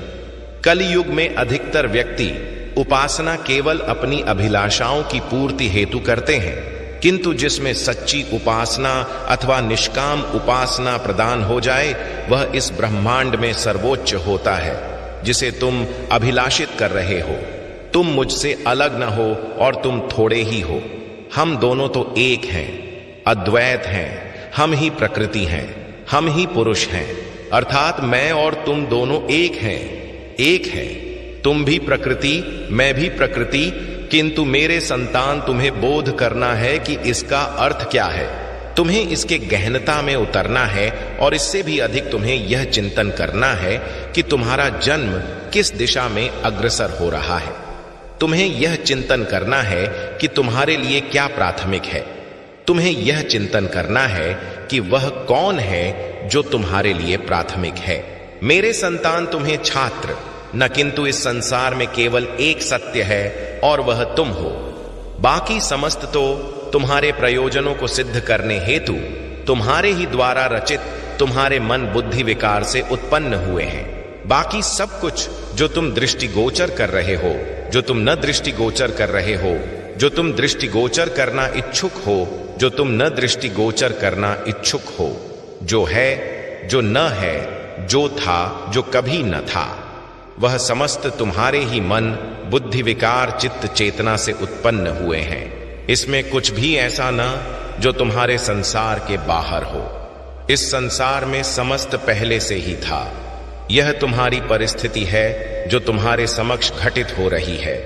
कलयुग में अधिकतर व्यक्ति उपासना केवल अपनी अभिलाषाओं की पूर्ति हेतु करते हैं, किंतु जिसमें सच्ची उपासना अथवा निष्काम उपासना प्रदान हो जाए वह इस ब्रह्मांड में सर्वोच्च होता है, जिसे तुम अभिलाषित कर रहे हो। तुम मुझसे अलग न हो और तुम थोड़े ही हो। हम दोनों तो एक हैं, अद्वैत हैं। हम ही प्रकृति हैं, हम ही पुरुष हैं, अर्थात मैं और तुम दोनों एक हैं, एक है। तुम भी प्रकृति, मैं भी प्रकृति, किंतु मेरे संतान तुम्हें बोध करना है कि इसका अर्थ क्या है। तुम्हें इसके गहनता में उतरना है और इससे भी अधिक तुम्हें यह चिंतन करना है कि तुम्हारा जन्म किस दिशा में अग्रसर हो रहा है। तुम्हें यह चिंतन करना है कि तुम्हारे लिए क्या प्राथमिक है। तुम्हें यह चिंतन करना है कि वह कौन है जो तुम्हारे लिए प्राथमिक है। मेरे संतान तुम्हें छात्र न, किंतु इस संसार में केवल एक सत्य है और वह तुम हो। बाकी समस्त तो तुम्हारे प्रयोजनों को सिद्ध करने हेतु तुम्हारे ही द्वारा रचित तुम्हारे मन बुद्धि विकार से उत्पन्न हुए हैं। बाकी सब कुछ जो तुम दृष्टिगोचर कर रहे हो, जो तुम न दृष्टिगोचर कर रहे हो, जो तुम दृष्टिगोचर करना इच्छुक हो, जो तुम न दृष्टिगोचर करना इच्छुक हो, जो है, जो न है, जो था, जो कभी न था, वह समस्त तुम्हारे ही मन बुद्धि विकार चित्त चेतना से उत्पन्न हुए हैं। इसमें कुछ भी ऐसा न जो तुम्हारे संसार के बाहर हो। इस संसार में समस्त पहले से ही था। यह तुम्हारी परिस्थिति है जो तुम्हारे समक्ष घटित हो रही है।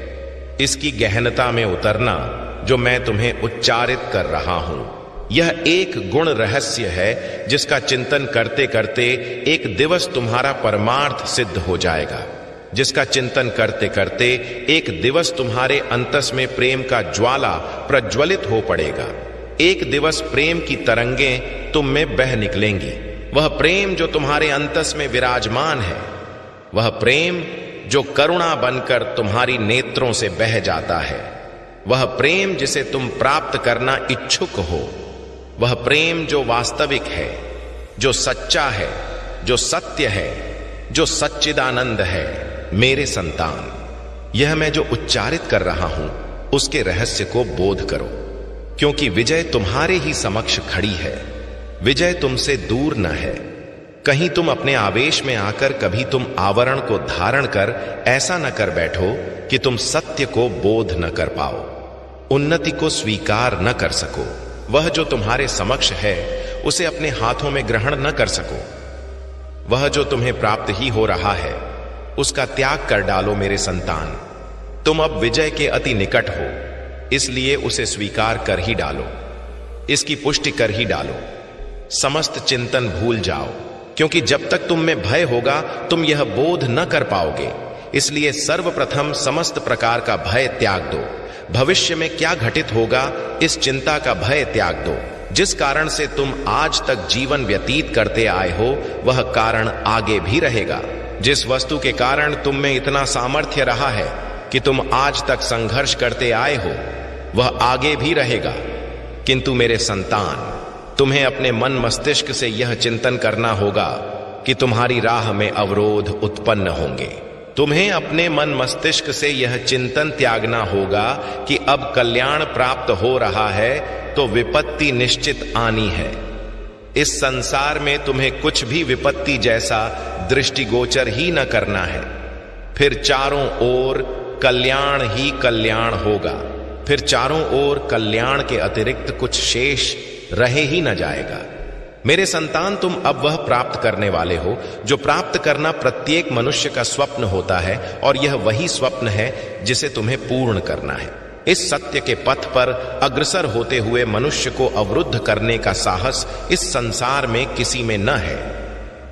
इसकी गहनता में उतरना जो मैं तुम्हें उच्चारित कर रहा हूं, यह एक गुण रहस्य है जिसका चिंतन करते करते एक दिवस तुम्हारा परमार्थ सिद्ध हो जाएगा। जिसका चिंतन करते करते एक दिवस तुम्हारे अंतस में प्रेम का ज्वाला प्रज्वलित हो पड़ेगा। एक दिवस प्रेम की तरंगें तुम में बह निकलेंगी। वह प्रेम जो तुम्हारे अंतस में विराजमान है, वह प्रेम जो करुणा बनकर तुम्हारी नेत्रों से बह जाता है, वह प्रेम जिसे तुम प्राप्त करना इच्छुक हो, वह प्रेम जो वास्तविक है, जो सच्चा है, जो सत्य है, जो सच्चिदानंद है। मेरे संतान, यह मैं जो उच्चारित कर रहा हूं उसके रहस्य को बोध करो, क्योंकि विजय तुम्हारे ही समक्ष खड़ी है। विजय तुमसे दूर न है। कहीं तुम अपने आवेश में आकर कभी तुम आवरण को धारण कर ऐसा न कर बैठो कि तुम सत्य को बोध न कर पाओ, उन्नति को स्वीकार न कर सको। वह जो तुम्हारे समक्ष है उसे अपने हाथों में ग्रहण न कर सको। वह जो तुम्हें प्राप्त ही हो रहा है उसका त्याग कर डालो मेरे संतान। तुम अब विजय के अति निकट हो, इसलिए उसे स्वीकार कर ही डालो, इसकी पुष्टि कर ही डालो। समस्त चिंतन भूल जाओ, क्योंकि जब तक तुम में भय होगा तुम यह बोध न कर पाओगे। इसलिए सर्वप्रथम समस्त प्रकार का भय त्याग दो। भविष्य में क्या घटित होगा इस चिंता का भय त्याग दो। जिस कारण से तुम आज तक जीवन व्यतीत करते आए हो वह कारण आगे भी रहेगा। जिस वस्तु के कारण तुम में इतना सामर्थ्य रहा है कि तुम आज तक संघर्ष करते आए हो वह आगे भी रहेगा। किंतु मेरे संतान, तुम्हें अपने मन मस्तिष्क से यह चिंतन करना होगा कि तुम्हारी राह में अवरोध उत्पन्न होंगे। तुम्हें अपने मन मस्तिष्क से यह चिंतन त्यागना होगा कि अब कल्याण प्राप्त हो रहा है तो विपत्ति निश्चित आनी है। इस संसार में तुम्हें कुछ भी विपत्ति जैसा दृष्टिगोचर ही न करना है। फिर चारों ओर कल्याण ही कल्याण होगा। फिर चारों ओर कल्याण के अतिरिक्त कुछ शेष रहे ही न जाएगा। मेरे संतान, तुम अब वह प्राप्त करने वाले हो जो प्राप्त करना प्रत्येक मनुष्य का स्वप्न होता है, और यह वही स्वप्न है जिसे तुम्हें पूर्ण करना है। इस सत्य के पथ पर अग्रसर होते हुए मनुष्य को अवरुद्ध करने का साहस इस संसार में किसी में न है।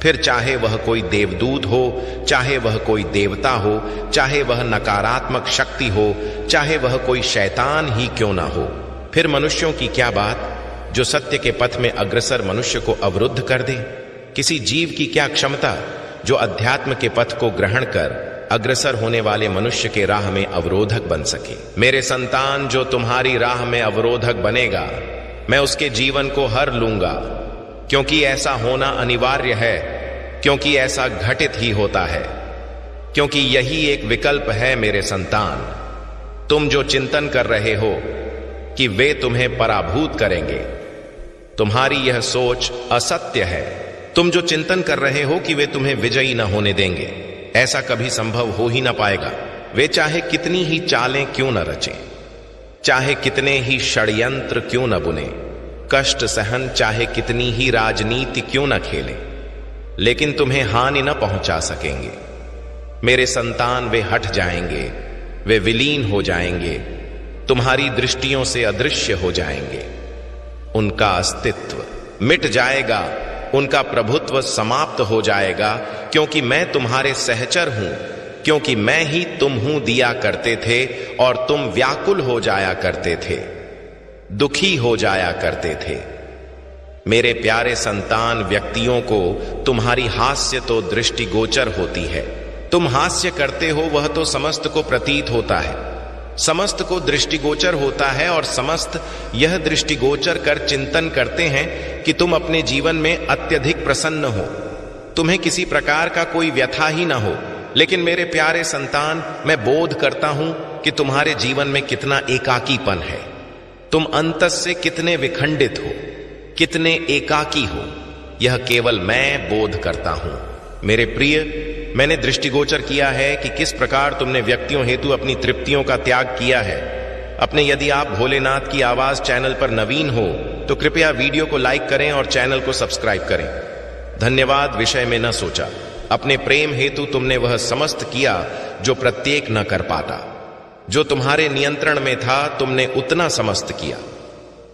फिर चाहे वह कोई देवदूत हो, चाहे वह कोई देवता हो, चाहे वह नकारात्मक शक्ति हो, चाहे वह कोई शैतान ही क्यों ना हो। फिर मनुष्यों की क्या बात जो सत्य के पथ में अग्रसर मनुष्य को अवरुद्ध कर दे। किसी जीव की क्या क्षमता जो अध्यात्म के पथ को ग्रहण कर अग्रसर होने वाले मनुष्य के राह में अवरोधक बन सके। मेरे संतान, जो तुम्हारी राह में अवरोधक बनेगा, मैं उसके जीवन को हर लूंगा, क्योंकि ऐसा होना अनिवार्य है, क्योंकि ऐसा घटित ही होता है, क्योंकि यही एक विकल्प है। मेरे संतान, तुम जो चिंतन कर रहे हो कि वे तुम्हें पराभूत करेंगे, तुम्हारी यह सोच असत्य है। तुम जो चिंतन कर रहे हो कि वे तुम्हें विजयी न होने देंगे, ऐसा कभी संभव हो ही ना पाएगा। वे चाहे कितनी ही चालें क्यों न रचें, चाहे कितने ही षड्यंत्र क्यों न बुने, कष्ट सहन चाहे कितनी ही राजनीति क्यों न खेलें, लेकिन तुम्हें हानि न पहुंचा सकेंगे। मेरे संतान, वे हट जाएंगे, वे विलीन हो जाएंगे, तुम्हारी दृष्टियों से अदृश्य हो जाएंगे। उनका अस्तित्व मिट जाएगा, उनका प्रभुत्व समाप्त हो जाएगा, क्योंकि मैं तुम्हारे सहचर हूं, क्योंकि मैं ही तुम हूं दिया करते थे और तुम व्याकुल हो जाया करते थे, दुखी हो जाया करते थे। मेरे प्यारे संतान, व्यक्तियों को तुम्हारी हास्य तो दृष्टिगोचर होती है। तुम हास्य करते हो, वह तो समस्त को प्रतीत होता है, समस्त को दृष्टिगोचर होता है, और समस्त यह दृष्टिगोचर कर चिंतन करते हैं कि तुम अपने जीवन में अत्यधिक प्रसन्न हो, तुम्हें किसी प्रकार का कोई व्यथा ही ना हो। लेकिन मेरे प्यारे संतान, मैं बोध करता हूं कि तुम्हारे जीवन में कितना एकाकीपन है, तुम अंतस से कितने विखंडित हो, कितने एकाकी हो, यह केवल मैं बोध करता हूं। मेरे प्रिय, मैंने दृष्टिगोचर किया है कि किस प्रकार तुमने व्यक्तियों हेतु अपनी तृप्तियों का त्याग किया है। अपने यदि आप भोलेनाथ की आवाज चैनल पर नवीन हो तो कृपया वीडियो को लाइक करें और चैनल को सब्सक्राइब करें। धन्यवाद विषय में न सोचा, अपने प्रेम हेतु तुमने वह समस्त किया जो प्रत्येक न कर पाता। जो तुम्हारे नियंत्रण में था तुमने उतना समस्त किया।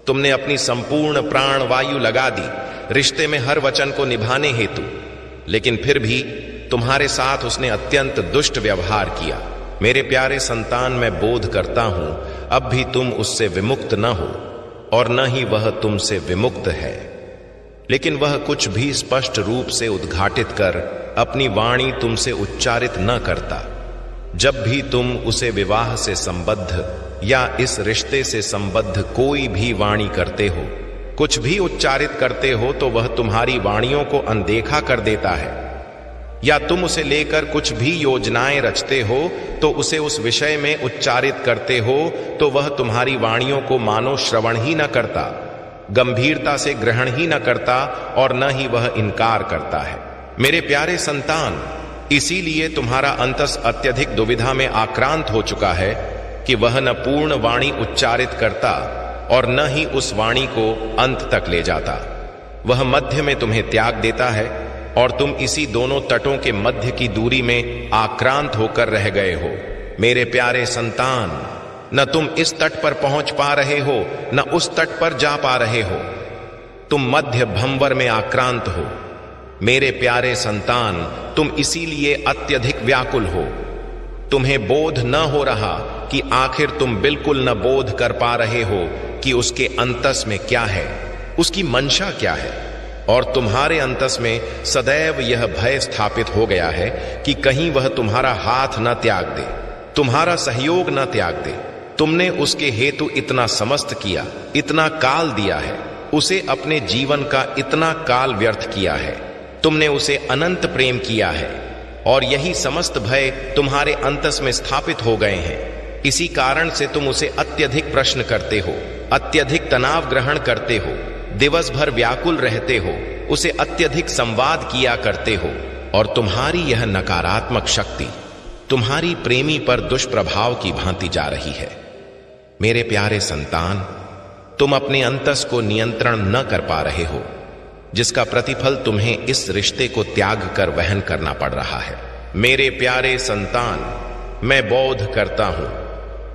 तुमने अपनी संपूर्ण प्राण वायु लगा दी रिश्ते में हर वचन को निभाने हेतु, लेकिन फिर भी तुम्हारे साथ उसने अत्यंत दुष्ट व्यवहार किया। मेरे प्यारे संतान, मैं बोध करता हूं अब भी तुम उससे विमुक्त न हो और न ही वह तुमसे विमुक्त है, लेकिन वह कुछ भी स्पष्ट रूप से उद्घाटित कर अपनी वाणी तुमसे उच्चारित न करता। जब भी तुम उसे विवाह से संबद्ध या इस रिश्ते से संबद्ध कोई भी वाणी करते हो, कुछ भी उच्चारित करते हो, तो वह तुम्हारी वाणियों को अनदेखा कर देता है, या तुम उसे लेकर कुछ भी योजनाएं रचते हो तो उसे उस विषय में उच्चारित करते हो तो वह तुम्हारी वाणियों को मानो श्रवण ही न करता, गंभीरता से ग्रहण ही न करता, और न ही वह इनकार करता है। मेरे प्यारे संतान, इसीलिए तुम्हारा अंतस अत्यधिक दुविधा में आक्रांत हो चुका है कि वह न पूर्ण वाणी उच्चारित करता और न ही उस वाणी को अंत तक ले जाता। वह मध्य में तुम्हें त्याग देता है और तुम इसी दोनों तटों के मध्य की दूरी में आक्रांत होकर रह गए हो। मेरे प्यारे संतान, न तुम इस तट पर पहुंच पा रहे हो, न उस तट पर जा पा रहे हो, तुम मध्य भंवर में आक्रांत हो। मेरे प्यारे संतान, तुम इसीलिए अत्यधिक व्याकुल हो। तुम्हें बोध न हो रहा कि आखिर तुम बिल्कुल न बोध कर पा रहे हो कि उसके अंतस में क्या है, उसकी मंशा क्या है, और तुम्हारे अंतस में सदैव यह भय स्थापित हो गया है कि कहीं वह तुम्हारा हाथ न त्याग दे, तुम्हारा सहयोग न त्याग दे। तुमने उसके हेतु इतना समस्त किया, इतना काल दिया है, उसे अपने जीवन का इतना काल व्यर्थ किया है, तुमने उसे अनंत प्रेम किया है, और यही समस्त भय तुम्हारे अंतस में स्थापित हो गए हैं। इसी कारण से तुम उसे अत्यधिक प्रश्न करते हो, अत्यधिक तनाव ग्रहण करते हो, दिवस भर व्याकुल रहते हो, उसे अत्यधिक संवाद किया करते हो, और तुम्हारी यह नकारात्मक शक्ति तुम्हारी प्रेमी पर दुष्प्रभाव की भांति जा रही है। मेरे प्यारे संतान, तुम अपने अंतस को नियंत्रण न कर पा रहे हो, जिसका प्रतिफल तुम्हें इस रिश्ते को त्याग कर वहन करना पड़ रहा है। मेरे प्यारे संतान, मैं बोध करता हूं,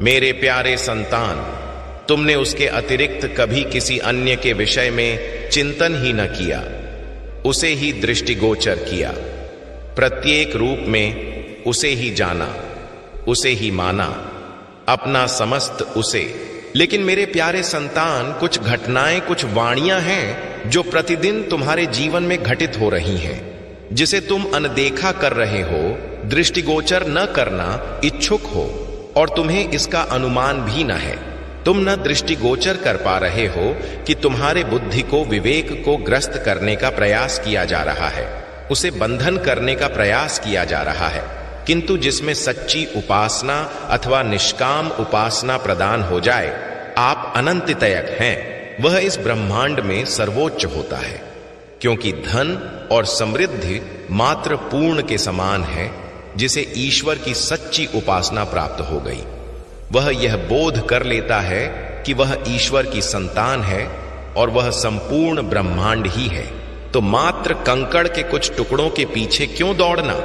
मेरे प्यारे संतान, तुमने उसके अतिरिक्त कभी किसी अन्य के विषय में चिंतन ही न किया, उसे ही दृष्टिगोचर किया, प्रत्येक रूप में उसे ही जाना, उसे ही माना, अपना समस्त उसे। लेकिन मेरे प्यारे संतान, कुछ घटनाएं, कुछ वाणियां हैं जो प्रतिदिन तुम्हारे जीवन में घटित हो रही हैं। जिसे तुम अनदेखा कर रहे हो, दृष्टिगोचर न करना इच्छुक हो और तुम्हें इसका अनुमान भी न है। तुम न दृष्टिगोचर कर पा रहे हो कि तुम्हारे बुद्धि को विवेक को ग्रस्त करने का प्रयास किया जा रहा है, उसे बंधन करने का प्रयास किया जा रहा है। किंतु जिसमें सच्ची उपासना अथवा निष्काम उपासना प्रदान हो जाए, आप अनंततयक हैं, वह इस ब्रह्मांड में सर्वोच्च होता है। क्योंकि धन और समृद्धि मात्र पूर्ण के समान है। जिसे ईश्वर की सच्ची उपासना प्राप्त हो गई, वह यह बोध कर लेता है कि वह ईश्वर की संतान है और वह संपूर्ण ब्रह्मांड ही है। तो मात्र कंकड़ के कुछ टुकड़ों के पीछे क्यों दौड़ना?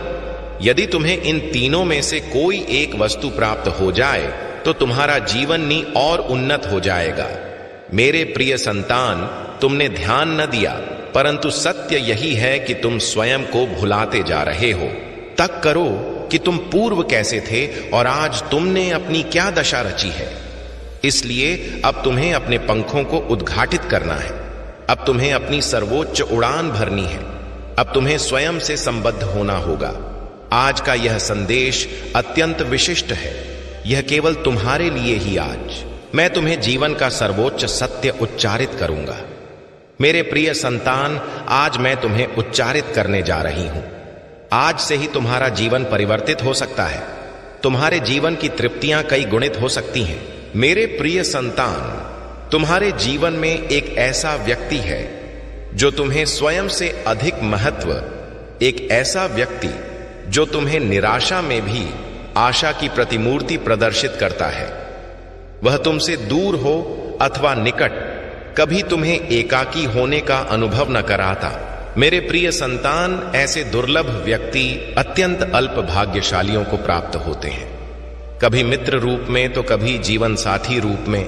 यदि तुम्हें इन तीनों में से कोई एक वस्तु प्राप्त हो जाए तो तुम्हारा जीवन ही और उन्नत हो जाएगा। मेरे प्रिय संतान, तुमने ध्यान न दिया, परंतु सत्य यही है कि तुम स्वयं को भुलाते जा रहे हो। तक करो कि तुम पूर्व कैसे थे और आज तुमने अपनी क्या दशा रची है। इसलिए अब तुम्हें अपने पंखों को उद्घाटित करना है। अब तुम्हें अपनी सर्वोच्च उड़ान भरनी है। अब तुम्हें स्वयं से संबद्ध होना होगा। आज का यह संदेश अत्यंत विशिष्ट है। यह केवल तुम्हारे लिए ही आज मैं तुम्हें जीवन का सर्वोच्च सत्य उच्चारित करूंगा। मेरे प्रिय संतान, आज मैं तुम्हें उच्चारित करने जा रही हूं। आज से ही तुम्हारा जीवन परिवर्तित हो सकता है। तुम्हारे जीवन की तृप्तियां कई गुणित हो सकती हैं। मेरे प्रिय संतान, तुम्हारे जीवन में एक ऐसा व्यक्ति है जो तुम्हें स्वयं से अधिक महत्व, एक ऐसा व्यक्ति जो तुम्हें निराशा में भी आशा की प्रतिमूर्ति प्रदर्शित करता है। वह तुमसे दूर हो अथवा निकट, कभी तुम्हें एकाकी होने का अनुभव न कराता। मेरे प्रिय संतान, ऐसे दुर्लभ व्यक्ति अत्यंत अल्प भाग्यशालियों को प्राप्त होते हैं। कभी मित्र रूप में तो कभी जीवन साथी रूप में,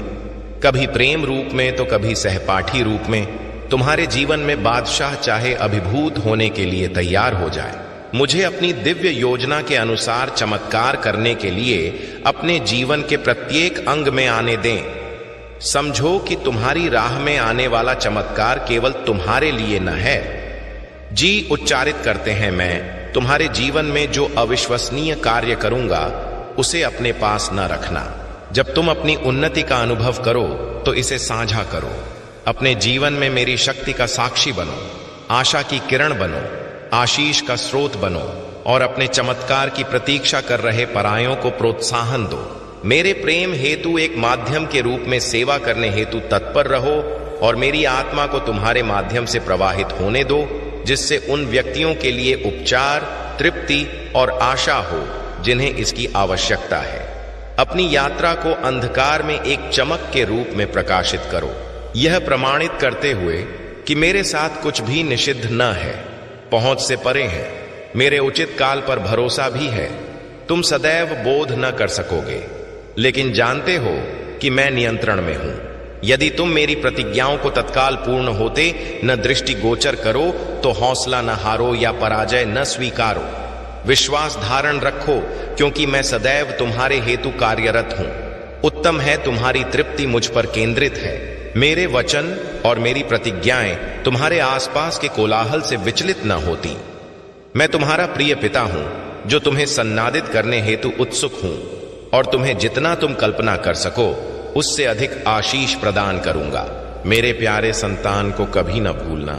कभी प्रेम रूप में तो कभी सहपाठी रूप में। तुम्हारे जीवन में बादशाह चाहे अभिभूत होने के लिए तैयार हो जाए। मुझे अपनी दिव्य योजना के अनुसार चमत्कार करने के लिए अपने जीवन के प्रत्येक अंग में आने दें। समझो कि तुम्हारी राह में आने वाला चमत्कार केवल तुम्हारे लिए न है। जी उच्चारित करते हैं, मैं तुम्हारे जीवन में जो अविश्वसनीय कार्य करूंगा उसे अपने पास न रखना। जब तुम अपनी उन्नति का अनुभव करो तो इसे साझा करो। अपने जीवन में मेरी शक्ति का साक्षी बनो, आशा की किरण बनो, आशीष का स्रोत बनो और अपने चमत्कार की प्रतीक्षा कर रहे परायों को प्रोत्साहन दो। मेरे प्रेम हेतु एक माध्यम के रूप में सेवा करने हेतु तत्पर रहो और मेरी आत्मा को तुम्हारे माध्यम से प्रवाहित होने दो, जिससे उन व्यक्तियों के लिए उपचार, तृप्ति और आशा हो जिन्हें इसकी आवश्यकता है। अपनी यात्रा को अंधकार में एक चमक के रूप में प्रकाशित करो, यह प्रमाणित करते हुए कि मेरे साथ कुछ भी निषिद्ध न है, पहुंच से परे है। मेरे उचित काल पर भरोसा भी है। तुम सदैव बोध न कर सकोगे, लेकिन जानते हो कि मैं नियंत्रण में हूं। यदि तुम मेरी प्रतिज्ञाओं को तत्काल पूर्ण होते न दृष्टि गोचर करो तो हौसला न हारो या पराजय न स्वीकारो। विश्वास धारण रखो, क्योंकि मैं सदैव तुम्हारे हेतु कार्यरत हूं। उत्तम है तुम्हारी तृप्ति मुझ पर केंद्रित है। मेरे वचन और मेरी प्रतिज्ञाएं तुम्हारे आसपास के कोलाहल से विचलित न होती। मैं तुम्हारा प्रिय पिता हूं जो तुम्हें सन्नादित करने हेतु उत्सुक हूं और तुम्हें जितना तुम कल्पना कर सको उससे अधिक आशीष प्रदान करूंगा। मेरे प्यारे संतान को कभी न भूलना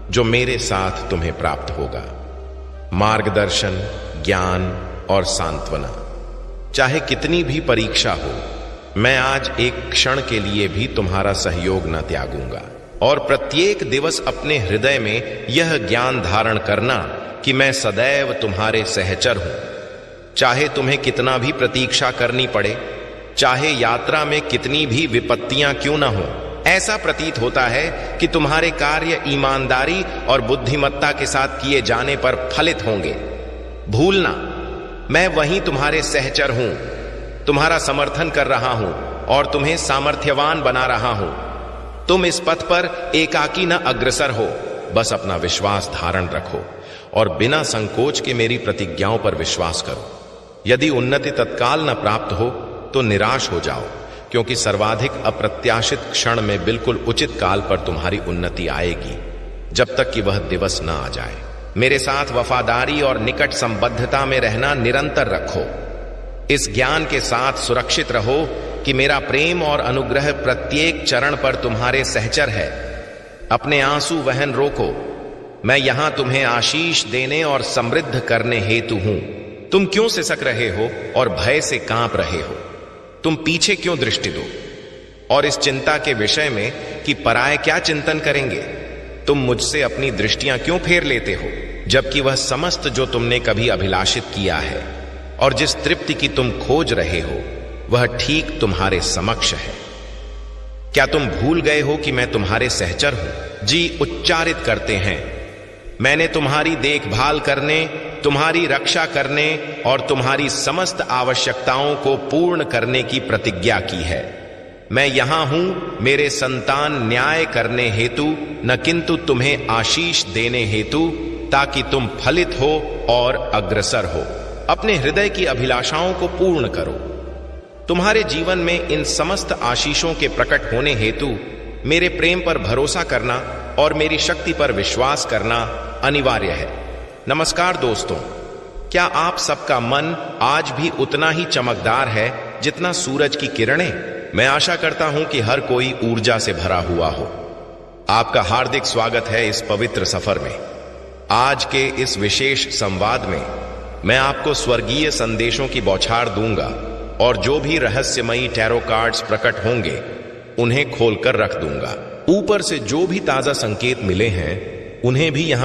जो मेरे साथ तुम्हें प्राप्त होगा। मार्गदर्शन, ज्ञान और सांत्वना, चाहे कितनी भी परीक्षा हो, मैं आज एक क्षण के लिए भी तुम्हारा सहयोग न त्यागूंगा। और प्रत्येक दिवस अपने हृदय में यह ज्ञान धारण करना कि मैं सदैव तुम्हारे सहचर हूं। चाहे तुम्हें कितना भी प्रतीक्षा करनी पड़े, चाहे यात्रा में कितनी भी विपत्तियां क्यों न हो, ऐसा प्रतीत होता है कि तुम्हारे कार्य ईमानदारी और बुद्धिमत्ता के साथ किए जाने पर फलित होंगे। भूलना, मैं वहीं तुम्हारे सहचर हूं, तुम्हारा समर्थन कर रहा हूं और तुम्हें सामर्थ्यवान बना रहा हूं। तुम इस पथ पर एकाकी न अग्रसर हो, बस अपना विश्वास धारण रखो और बिना संकोच के मेरी प्रतिज्ञाओं पर विश्वास करो। यदि उन्नति तत्काल न प्राप्त हो तो निराश हो जाओ, क्योंकि सर्वाधिक अप्रत्याशित क्षण में बिल्कुल उचित काल पर तुम्हारी उन्नति आएगी, जब तक कि वह दिवस न आ जाए। मेरे साथ वफादारी और निकट संबद्धता में रहना निरंतर रखो। इस ज्ञान के साथ सुरक्षित रहो कि मेरा प्रेम और अनुग्रह प्रत्येक चरण पर तुम्हारे सहचर है। अपने आंसू वहन रोको। मैं यहां तुम्हें आशीष देने और समृद्ध करने हेतु हूं। तुम क्यों सिसक रहे हो और भय से कांप रहे हो? तुम पीछे क्यों दृष्टि दो और इस चिंता के विषय में कि पराये क्या चिंतन करेंगे? तुम मुझसे अपनी दृष्टियां क्यों फेर लेते हो, जबकि वह समस्त जो तुमने कभी अभिलाषित किया है और जिस तृप्ति की तुम खोज रहे हो वह ठीक तुम्हारे समक्ष है? क्या तुम भूल गए हो कि मैं तुम्हारे सहचर हूं? जी उच्चारित करते हैं, मैंने तुम्हारी देखभाल करने, तुम्हारी रक्षा करने और तुम्हारी समस्त आवश्यकताओं को पूर्ण करने की प्रतिज्ञा की है। मैं यहां हूं मेरे संतान न्याय करने हेतु, न किंतु तुम्हें आशीष देने हेतु, ताकि तुम फलित हो और अग्रसर हो। अपने हृदय की अभिलाषाओं को पूर्ण करो। तुम्हारे जीवन में इन समस्त आशीषों के प्रकट होने हेतु मेरे प्रेम पर भरोसा करना और मेरी शक्ति पर विश्वास करना अनिवार्य है। नमस्कार दोस्तों, क्या आप सबका मन आज भी उतना ही चमकदार है जितना सूरज की किरणें? मैं आशा करता हूं कि हर कोई ऊर्जा से भरा हुआ हो। आपका हार्दिक स्वागत है इस पवित्र सफर में। आज के इस विशेष संवाद में मैं आपको स्वर्गीय संदेशों की बौछार दूंगा और जो भी रहस्यमयी टैरो कार्ड्स प्रकट होंगे उन्हें खोलकर रख दूंगा। ऊपर से जो भी ताजा संकेत मिले हैं उन्हें भी यहां